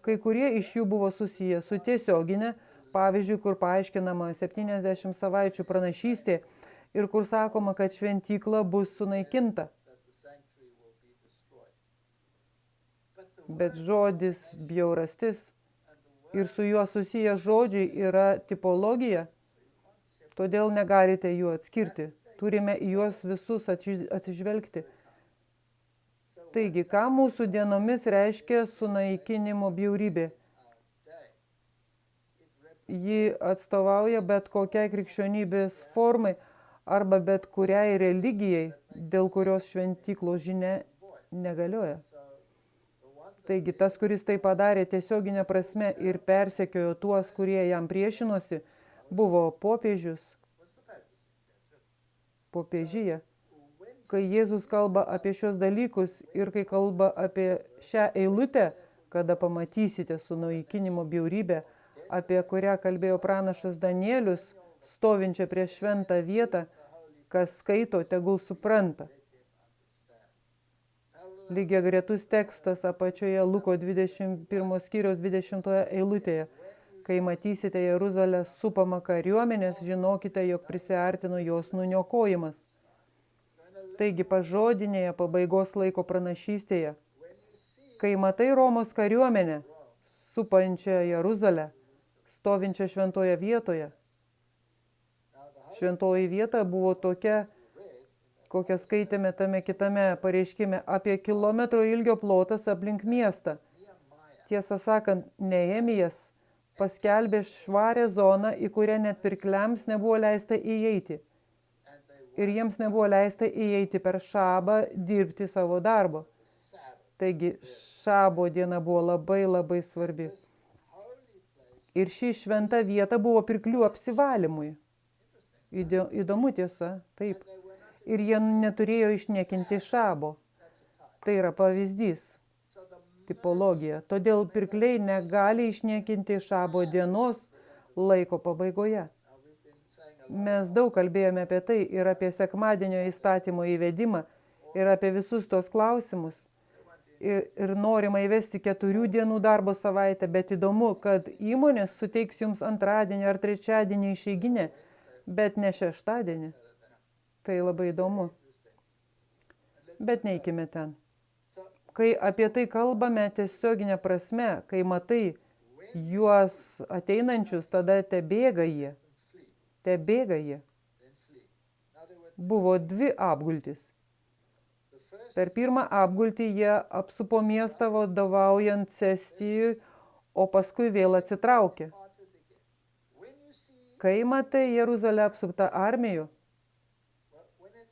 Kai kurie iš jų buvo susiję su tiesioginė, pavyzdžiui, kur paaiškinama 70 savaičių pranašystė ir kur sakoma, kad šventykla bus sunaikinta. Bet žodis bjaurastis ir su juo susiję žodžiai yra tipologija, todėl negalite jų atskirti. Turime į juos visus atsižvelgti. Taigi, ką mūsų dienomis reiškia sunaikinimo bjaurybė? Ji atstovauja bet kokiai krikščionybės formai arba bet kuriai religijai, dėl kurios šventyklos žinia negalioja. Taigi, tas, kuris tai padarė tiesioginę prasme ir persekiojo tuos, kurie jam priešinosi, buvo popiežius, popiežyje. Kai Jėzus kalba apie šios dalykus ir kai kalba apie šią eilutę, kada pamatysite sunaikinimo bjaurybę, apie kurią kalbėjo pranašas Danielius, stovinčią prie šventą vietą, kas skaito, tegul supranta. Lygiagretus tekstas apačioje Luko 21 skyriaus 20 eilutėje. Kai matysite Jeruzalę supamą kariuomenės, žinokite, jog prisiartino jos nuniokojimas. Taigi pažodinėje pabaigos laiko pranašystėje, kai matai Romos kariuomenę, supančią Jeruzalę, stovinčią šventoje vietoje. Šventoji vieta buvo tokia, kokią skaitėme tame kitame pareiškime, apie kilometro ilgio plotas aplink miestą. Tiesą sakant, Nehemijas paskelbė švarę zoną, į kurią net pirkliams nebuvo leista įeiti. Ir jiems nebuvo leista įeiti per šabą dirbti savo darbo. Taigi, šabo diena buvo labai labai svarbi. Ir ši šventa vieta buvo pirklių apsivalymui. Įdomu tiesa, taip. Ir jie neturėjo išniekinti šabo. Tai yra pavyzdys, tipologija. Todėl pirkliai negali išniekinti šabo dienos laiko pabaigoje. Mes daug kalbėjome apie tai ir apie sekmadienio įstatymo įvedimą ir apie visus tos klausimus. Ir norima įvesti 4 dienų darbo savaitę, bet įdomu, kad įmonės suteiks jums antradienį ar trečiadienį išeiginę, bet ne šeštadienį. Tai labai įdomu. Bet neikime ten. Kai apie tai kalbame tiesioginė prasme, kai matai juos ateinančius, tada tebėga jie. Buvo 2 apgultis. Per pirmą apgultį jie apsupo miestą vadovaujant Cestijui, o paskui vėl atsitraukė. Kai matai Jeruzalę apsuptą armijų,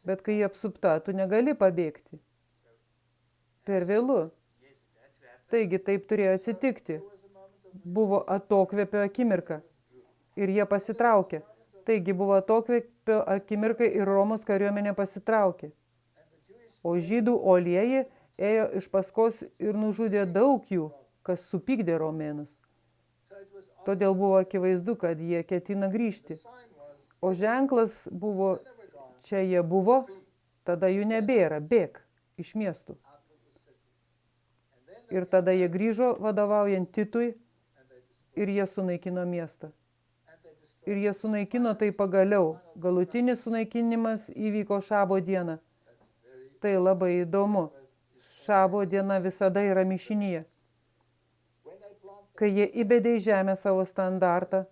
bet kai jie apsupta, tu negali pabėgti. Per vėlu. Taigi taip turėjo atsitikti. Buvo atokvėpio akimirka ir jie pasitraukė. Taigi buvo atokvėpio akimirka ir Romos kariuomenė pasitraukė. O žydų uolieji ėjo iš paskos ir nužudė daug jų, kas supykdė romėnus. Todėl buvo akivaizdu, kad jie ketina grįžti. O ženklas buvo, čia jie buvo, tada jų nebėra, bėk iš miestų. Ir tada jie grįžo vadovaujant Titui ir jie sunaikino miestą. Ir jie sunaikino tai pagaliau. Galutinis sunaikinimas įvyko šabo dieną. Tai labai įdomu. Šabo diena visada yra mišinyje. Kai jie įbedė į žemę savo standartą,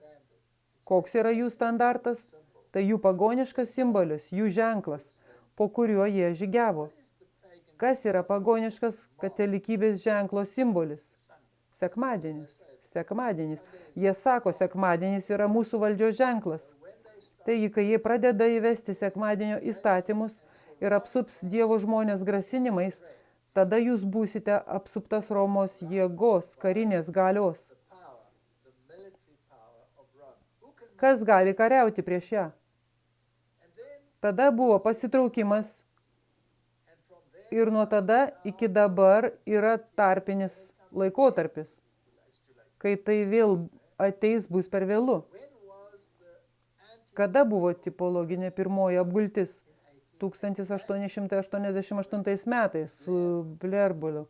koks yra jų standartas? Tai jų pagoniškas simbolis, jų ženklas, po kuriuo jie žygiavo. Kas yra pagoniškas katalikybės ženklo simbolis? Sekmadienis. Jie sako, sekmadienis yra mūsų valdžios ženklas. Taigi, kai jie pradeda įvesti sekmadienio įstatymus ir apsups Dievo žmonės grasinimais, tada jūs būsite apsuptas Romos jėgos, karinės galios. Kas gali kariauti prieš ją? Tada buvo pasitraukimas ir nuo tada iki dabar yra tarpinis laikotarpis. Kai tai vėl ateis, bus per vėlu. Kada buvo tipologinė pirmoji apgultis? 1888 metais su Blerbuliu,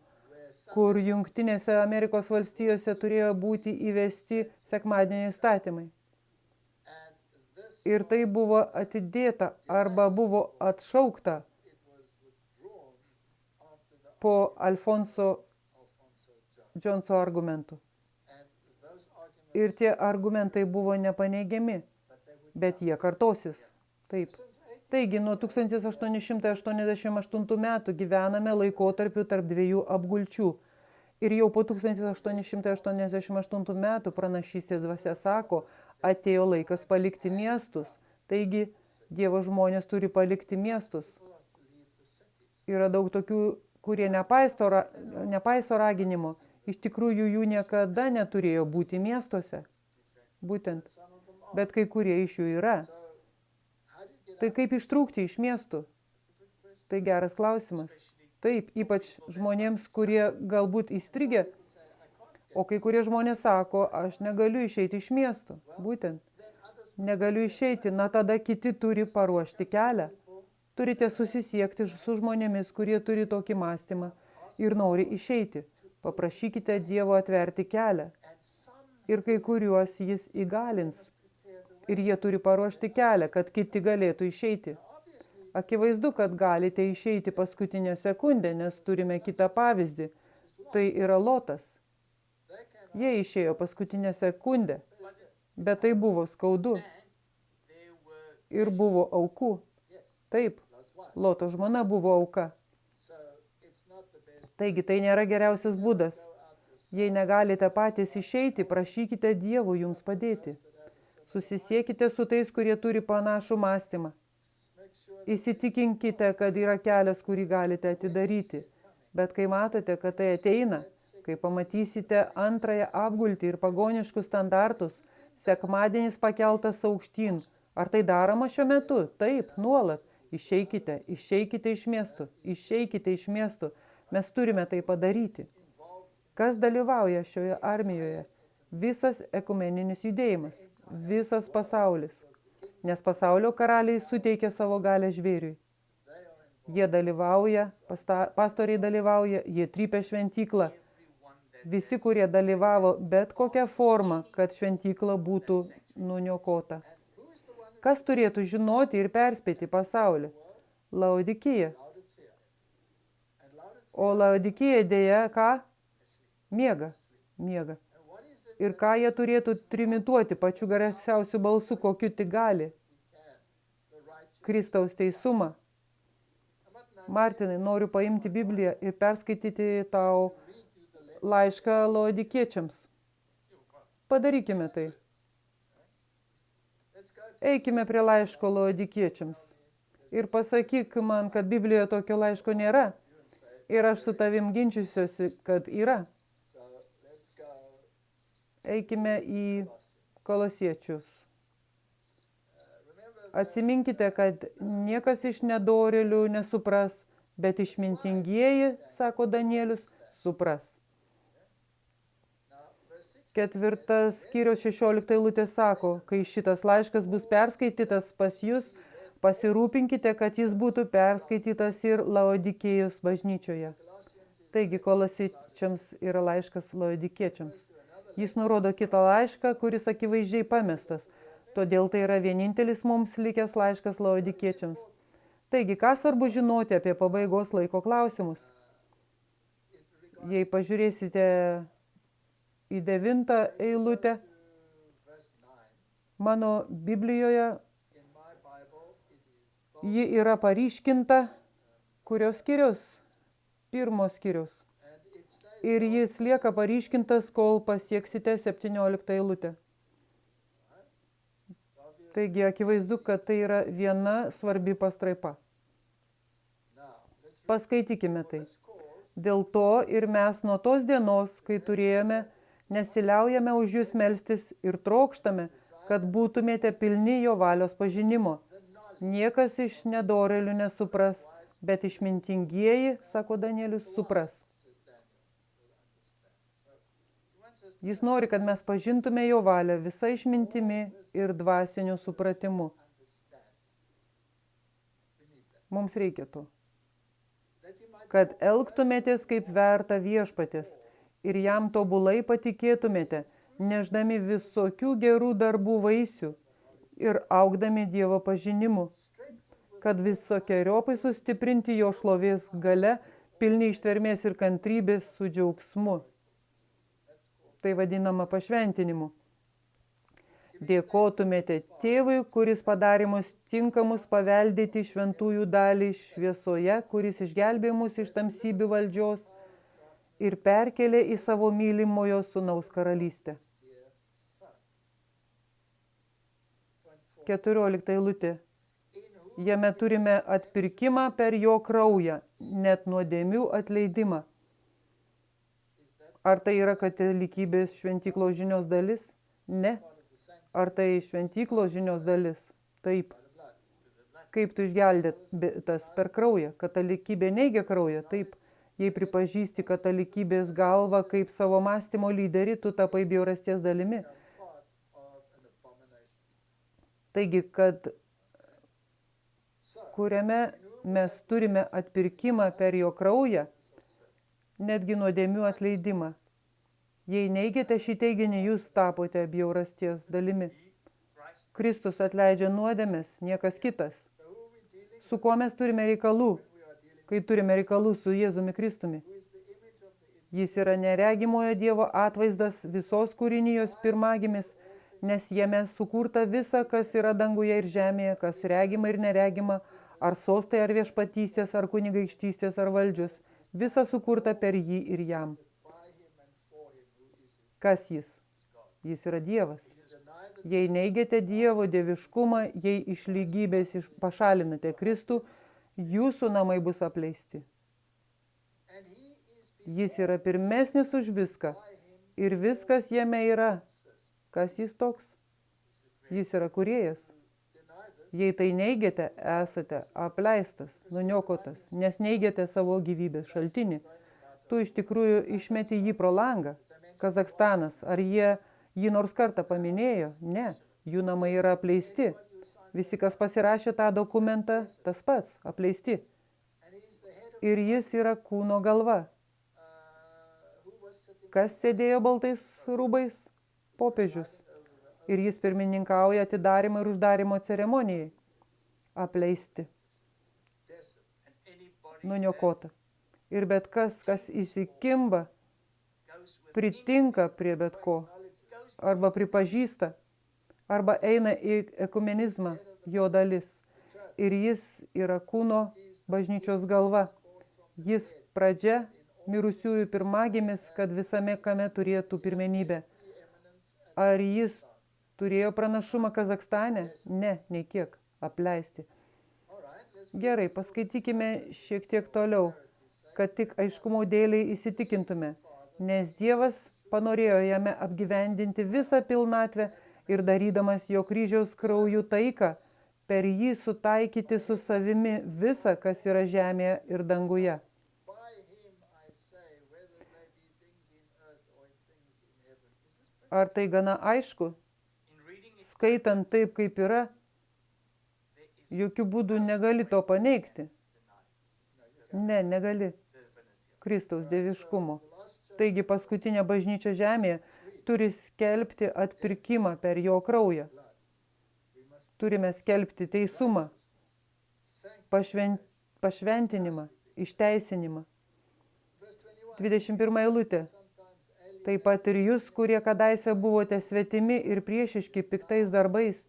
kur Jungtinėse Amerikos valstijose turėjo būti įvesti sekmadienio įstatymai. Ir tai buvo atidėta arba buvo atšaukta po Alfonso Džonso argumentų. Ir tie argumentai buvo nepaneigiami, bet jie kartosis. Taip. Taigi, nuo 1888 metų gyvename laikotarpiu tarp 2 apgulčių. Ir jau po 1888 metų pranašystės dvasia sako, atėjo laikas palikti miestus. Taigi, Dievo žmonės turi palikti miestus. Yra daug tokių, kurie nepaiso raginimo. Iš tikrųjų, jų niekada neturėjo būti miestuose. Būtent. Bet kai kurie iš jų yra. Tai kaip ištrūkti iš miestų? Tai geras klausimas. Taip, ypač žmonėms, kurie galbūt įstrigę, o kai kurie žmonės sako, aš negaliu išeiti iš miestų. Būtent. Negaliu išeiti, na tada kiti turi paruošti kelią. Turite susisiekti su žmonėmis, kurie turi tokį mąstymą ir nori išeiti. Paprašykite Dievo atverti kelią. Ir kai kuriuos jis įgalins. Ir jie turi paruošti kelią, kad kiti galėtų išeiti. Akivaizdu, kad galite išeiti paskutinę sekundę, nes turime kitą pavyzdį. Tai yra Lotas. Jie išėjo paskutinę sekundę, bet tai buvo skaudu. Ir buvo aukų. Taip, Loto žmona buvo auka. Taigi tai nėra geriausias būdas. Jei negalite patys išeiti, prašykite Dievo jums padėti. Susisiekite su tais, kurie turi panašų mąstymą. Įsitikinkite, kad yra kelias, kurį galite atidaryti. Bet kai matote, kad tai ateina, kai pamatysite antrąją apgultį ir pagoniškus standartus, sekmadienis pakeltas aukštyn, Ar tai daroma šiuo metu? Taip, nuolat. Išeikite, išeikite iš miestų, išeikite iš miestų. Mes turime tai padaryti. Kas dalyvauja šioje armijoje? Visas ekumeninis judėjimas, visas pasaulis. Nes pasaulio karaliai suteikia savo galę žvėriui. Jie dalyvauja, pastoriai dalyvauja, jie trypia šventyklą. Visi, kurie dalyvavo bet kokią formą, kad šventykla būtų nuniokota. Kas turėtų žinoti ir perspėti pasaulį? Laodikija. O Laodikija dėja ką? Miega. Miega. Ir ką jie turėtų trimituoti pačiu garsiausiu balsu, kokiu tik gali? Kristaus teisumą. Martinai, noriu paimti Bibliją ir perskaityti tau laišką Laodikiečiams. Padarykime tai. Eikime prie laiško Laodikiečiams. Ir pasakyk man, kad Biblijoje tokio laiško nėra. Ir aš su tavim ginčysiuosi, kad yra. Eikime į Kolosiečius. Atsiminkite, kad niekas iš nedorėlių nesupras, bet išmintingieji, sako Danielius, supras. 4 skyriaus 16 eilutė sako, kai šitas laiškas bus perskaitytas pas jūs, pasirūpinkite, kad jis būtų perskaitytas ir Laodikėjos bažnyčioje. Taigi, Kolosiečiams yra laiškas Laodikiečiams. Jis nurodo kitą laišką, kuris akivaizdžiai pamestas. Todėl tai yra vienintelis mums likęs laiškas Laodikiečiams. Taigi, ką svarbu žinoti apie pabaigos laiko klausimus? Jei pažiūrėsite į 9 eilutę, mano Biblijoje ji yra paryškinta, kurios skyrius? 1 skyrius. Ir jis lieka paryškintas, kol pasieksite 17 eilutę. Taigi, akivaizdu, kad tai yra viena svarbi pastraipa. Paskaitykime tai. Dėl to ir mes nuo tos dienos, kai turėjome, nesiliaujame už jūs melstis ir trokštame, kad būtumėte pilni jo valios pažinimo. Niekas iš nedorėlių nesupras, bet išmintingieji, sako Danielius, supras. Jis nori, kad mes pažintume jo valią visą išmintimi ir dvasiniu supratimu. Mums reikia to. Kad elgtumėtės kaip verta viešpatės ir jam tobulai patikėtumėte, neždami visokių gerų darbų vaisių ir augdami Dievo pažinimu, kad visokiojopai sustiprinti jo šlovės gale, pilni ištvermės ir kantrybės su džiaugsmu. Tai vadinama pašventinimu. Dėkotumėte tėvui, kuris padarė mus tinkamus paveldėti šventųjų dalį šviesoje, kuris išgelbėjo mus iš tamsybių valdžios ir perkelė į savo mylimojo sūnaus karalystę. 14 eilutė. Jame turime atpirkimą per jo kraują, net nuodėmių atleidimą. Ar tai yra katalikybės šventyklos žinios dalis? Ne. Ar tai šventyklos žinios dalis? Taip. Kaip tu išgelbėtas per kraują? Katalikybė neigia kraują? Taip. Jei pripažįsti katalikybės galvą kaip savo mąstymo lyderį, tu tapai bjaurasties dalimi. Taigi, kad kuriame mes turime atpirkimą per jo kraują, netgi nuodėmių atleidimą. Jei neigiate šį teiginį, jūs tapote bjaurasties dalimi. Kristus atleidžia nuodėmes, niekas kitas. Su kuo mes turime reikalų, kai turime reikalų su Jėzumi Kristumi? Jis yra neregimojo Dievo atvaizdas, visos kūrinijos pirmagimis, nes jame sukurta visa, kas yra danguje ir žemėje, kas regima ir neregima, ar sostai, ar viešpatystės, ar kunigaikštystės, ar valdžios. Visa sukurta per jį ir jam. Kas jis? Jis yra Dievas. Jei neigiate Dievo dieviškumą, jei iš lygybės pašalinate Kristų, jūsų namai bus apleisti. Jis yra pirmesnis už viską ir viskas jame yra. Kas jis toks? Jis yra kūrėjas. Jei tai neigiate, esate apleistas, nuniokotas, nes neigiate savo gyvybės šaltinį. Tu iš tikrųjų išmeti jį pro langą. Kazakstanas, ar jie jį nors kartą paminėjo? Ne, jų namai yra apleisti. Visi, kas pasirašė tą dokumentą, tas pats, apleisti. Ir jis yra kūno galva. Kas sėdėjo baltais rūbais? Popiežius. Ir jis pirmininkauja atidarimo ir uždarimo ceremonijai. Apleisti. Nuniokota. Ir bet kas, kas įsikimba, pritinka prie bet ko, arba pripažįsta, arba eina į ekumenizmą, jo dalis. Ir jis yra kūno bažnyčios galva. Jis pradžia, mirusiųjų pirmagimis, kad visame kame turėtų pirmenybę. Ar jis turėjo pranašumą Kazakstane? Ne, nei kiek. Apleisti. Gerai, paskaitykime šiek tiek toliau, kad tik aiškumo dėliai įsitikintume, nes Dievas panorėjo jame apgyvendinti visą pilnatvę ir darydamas jo kryžiaus krauju taiką, per jį sutaikyti su savimi visą, kas yra žemėje ir danguje. Ar tai gana aišku? Skaitant taip, kaip yra, jokių būdų negali to paneigti. Ne, negali. Kristaus dieviškumo. Taigi paskutinė bažnyčia žemėje turi skelbti atpirkimą per jo kraują. Turime skelbti teisumą, pašventinimą, išteisinimą. 21 eilutė. Taip pat ir jūs, kurie kadaise buvote svetimi ir priešiški piktais darbais,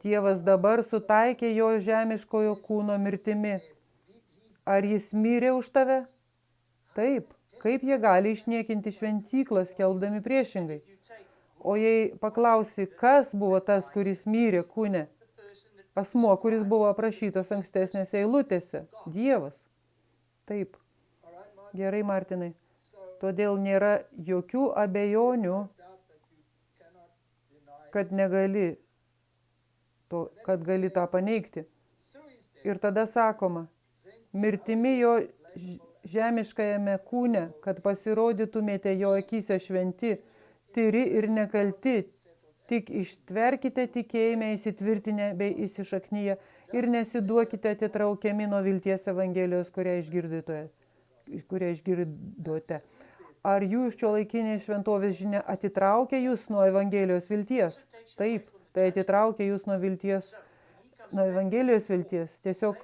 Dievas dabar sutaikė jo žemiškojo kūno mirtimi. Ar jis mirė už tave? Taip. Kaip jie gali išniekinti šventyklą, skelbdami priešingai? O jei paklausi, kas buvo tas, kuris mirė kūne? Asmuo, kuris buvo aprašytas ankstesnėse eilutėse. Dievas. Taip. Gerai, Martinai. Todėl nėra jokių abejonių, kad gali tą paneigti. Ir tada sakoma, mirtimi jo žemiškajame kūne, kad pasirodytumėte jo akyse šventi, tyri ir nekalti, tik ištverkite tikėjime įsitvirtinę bei įsišaknyje ir nesiduokite atitraukiami nuo vilties Evangelijos, kurią išgirdote. Ar jūs šiuolaikinė šventovės žinia atitraukia jūs nuo Evangelijos vilties? Taip, tai atitraukia jūs nuo vilties, nuo Evangelijos vilties. Tiesiog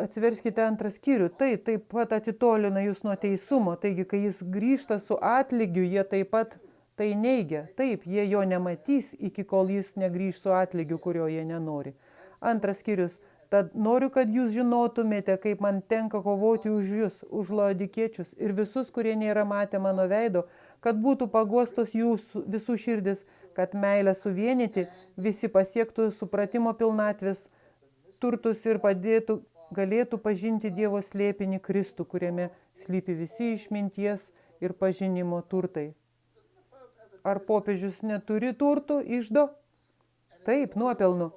atsiverskite antrą skyrių. Tai taip pat atitolina jūs nuo teisumo. Taigi, kai jis grįžta su atlygiu, jie taip pat tai neigia. Taip, jie jo nematys, iki kol jis negrįž su atlygiu, kurio jie nenori. Antras skyrius. Tad noriu, kad jūs žinotumėte, kaip man tenka kovoti už jūs, už laodikiečius ir visus, kurie nėra matę mano veido, kad būtų paguostos jūsų visų širdis, kad meilę suvienyti visi pasiektų supratimo pilnatvės turtus ir galėtų pažinti Dievo slėpinį Kristų, kuriame slypi visi išminties ir pažinimo turtai. Ar popiežius neturi turtų, iždo? Taip, nuopelnų.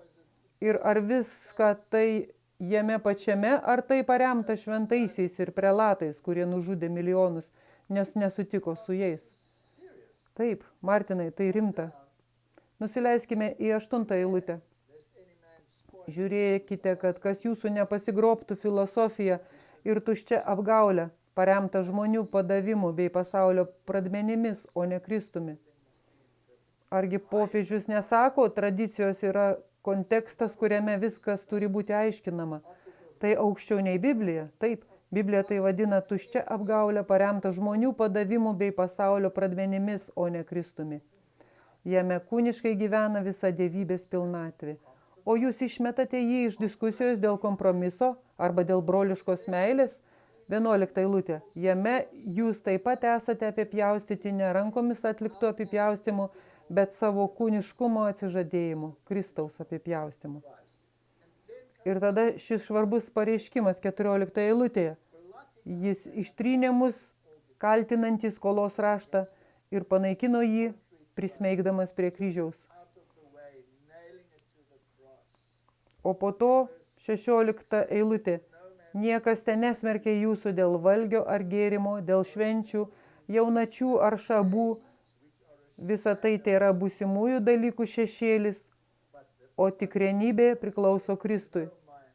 Ir ar viską tai jame pačiame, ar tai paremta šventaisiais ir prelatais, kurie nužudė milijonus, nes nesutiko su jais? Taip, Martinai, tai rimta. Nusileiskime į 8 eilutę. Žiūrėkite, kad kas jūsų nepasigrobtų filosofiją ir tuščia apgaulę, paremta žmonių padavimu bei pasaulio pradmenimis, o ne Kristumi. Argi popiežius nesako, tradicijos yra kontekstas, kuriame viskas turi būti aiškinama. Tai aukščiau nei Biblija. Taip, Biblija tai vadina tuščia apgaulė paremta žmonių padavimu bei pasaulio pradmenimis, o ne Kristumi. Jame kūniškai gyvena visa dievybės pilnatvė. O jūs išmetate jį iš diskusijos dėl kompromiso arba dėl broliškos meilės? 11 eilutė. Jame jūs taip pat esate apipjaustyti ne rankomis atliktų apipjaustimų, bet savo kūniškumo atsižadėjimu, Kristaus apipjaustimu. Ir tada šis svarbus pareiškimas 14 eilutėje. Jis ištrynė mus, kaltinantį skolos raštą, ir panaikino jį, prismeigdamas prie kryžiaus. O po to 16 eilutė. Niekas ten nesmerkia jūsų dėl valgio ar gėrimo, dėl švenčių, jaunačių ar šabų. Visa tai tėra būsimųjų dalykų šešėlis, o tikrenybė priklauso Kristui.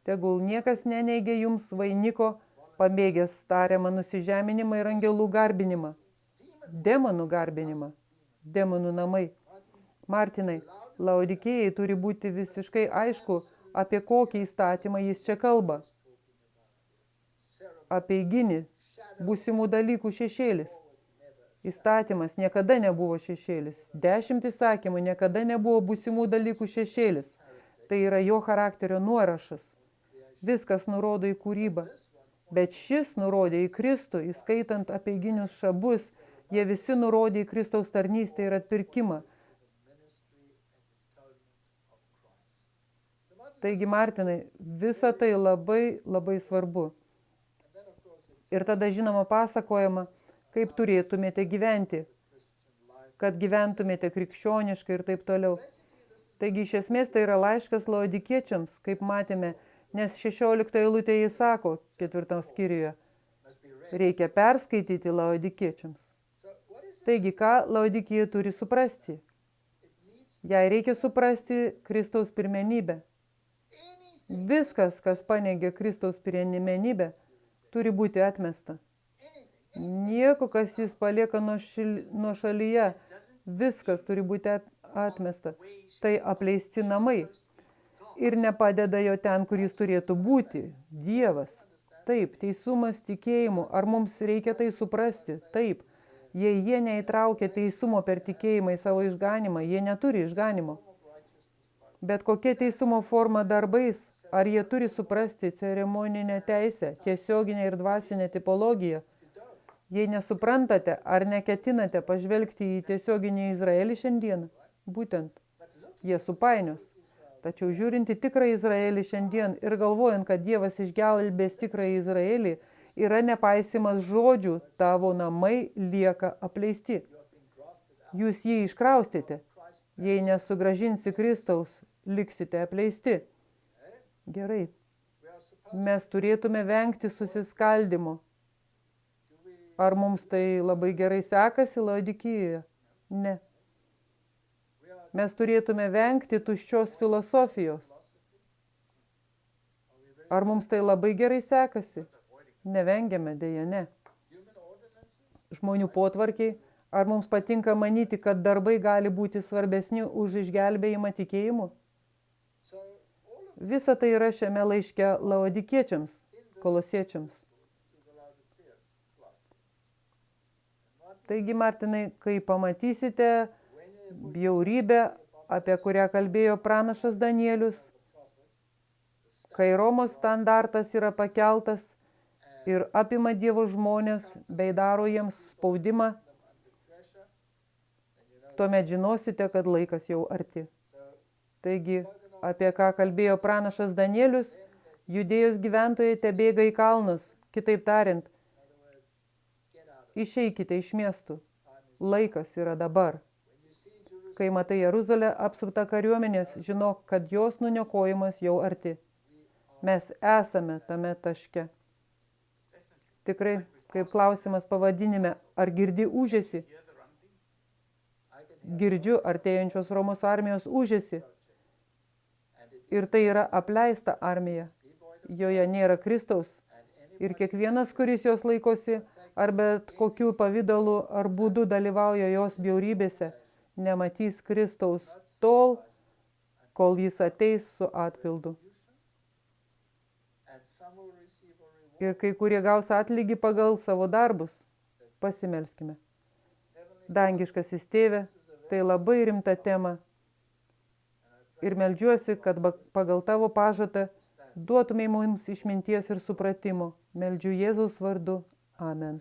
Tegul niekas neneigia jums vainiko, pamėgęs tariamą nusižeminimą ir angelų garbinimą. Demonų garbinimą. Demonų namai. Martinai, Laodikėjai turi būti visiškai aišku, apie kokį įstatymą jis čia kalba. Apeiginį, būsimų dalykų šešėlis. Įstatymas niekada nebuvo šešėlis. 10 įsakymų niekada nebuvo būsimų dalykų šešėlis. Tai yra jo charakterio nuorašas. Viskas nurodo į kūrybą. Bet šis nurodė į Kristų, įskaitant apeiginius šabus, jie visi nurodė į Kristaus tarnystę ir atpirkimą. Taigi, Martinai, visa tai labai, labai svarbu. Ir tada, žinoma, pasakojama, kaip turėtumėte gyventi, kad gyventumėte krikščioniškai ir taip toliau. Taigi, iš esmės, tai yra laiškas Laodikiečiams, kaip matėme, nes 16 eilutė jis sako, 4 skyriuje, reikia perskaityti Laodikiečiams. Taigi, ką Laodikija turi suprasti? Jai reikia suprasti Kristaus pirmenybę. Viskas, kas paneigia Kristaus pirmenybę, turi būti atmesta. Nieko, kas jis palieka nuo šalyje, viskas turi būti atmesta. Tai apleisti namai. Ir nepadeda jo ten, kur jis turėtų būti. Dievas. Taip, teisumas tikėjimu. Ar mums reikia tai suprasti? Taip. Jei jie neįtraukia teisumo per tikėjimą į savo išganimą, jie neturi išganimo. Bet kokia teisumo forma darbais? Ar jie turi suprasti ceremoninę teisę, tiesioginę ir dvasinę tipologiją? Jei nesuprantate, ar neketinate pažvelgti į tiesioginį Izraelį šiandieną? Būtent, jie supainios. Tačiau žiūrint į tikrą Izraelį šiandien ir galvojant, kad Dievas išgelbės tikrą Izraelį, yra nepaisimas žodžių, tavo namai lieka apleisti. Jūs jį iškraustėte. Jei nesugrąžinsi Kristaus, liksite apleisti. Gerai. Mes turėtume vengti susiskaldimo. Ar mums tai labai gerai sekasi Laodikijoje? Ne. Mes turėtume vengti tuščios filosofijos. Ar mums tai labai gerai sekasi? Nevengiame, dėja ne. Žmonių potvarkiai. Ar mums patinka manyti, kad darbai gali būti svarbesni už išgelbėjimą tikėjimu? Visa tai yra šiame laiške Laodikiečiams, Kolosiečiams. Taigi, Martinai, kai pamatysite bjaurybę, apie kurią kalbėjo pranašas Danielius, kai Romos standartas yra pakeltas ir apima Dievo žmonės bei daro jiems spaudimą, tuomet žinosite, kad laikas jau arti. Taigi, apie ką kalbėjo pranašas Danielius, Judėjos gyventojai tebėga į kalnus. Kitaip tariant, išeikite iš miestų. Laikas yra dabar. Kai matai Jeruzalę apsuptą kariuomenės, žinok, kad jos nuniokojimas jau arti. Mes esame tame taške. Tikrai, kaip klausimas pavadinime, ar girdi ūžesį? Girdžiu artėjančios Romos armijos ūžesį. Ir tai yra apleista armija. Joje nėra Kristaus. Ir kiekvienas, kuris jos laikosi, ar bet kokių pavydalų ar būdų dalyvauja jos bjaurybėse, nematys Kristaus tol, kol jis ateis su atpildu. Ir kai kurie gaus atlygį pagal savo darbus. Pasimelskime. Dangiškasis Tėve, tai labai rimta tema. Ir meldžiuosi, kad pagal tavo pažadą duotumei mums išminties ir supratimo. Meldžiu Jėzaus vardu. Amen.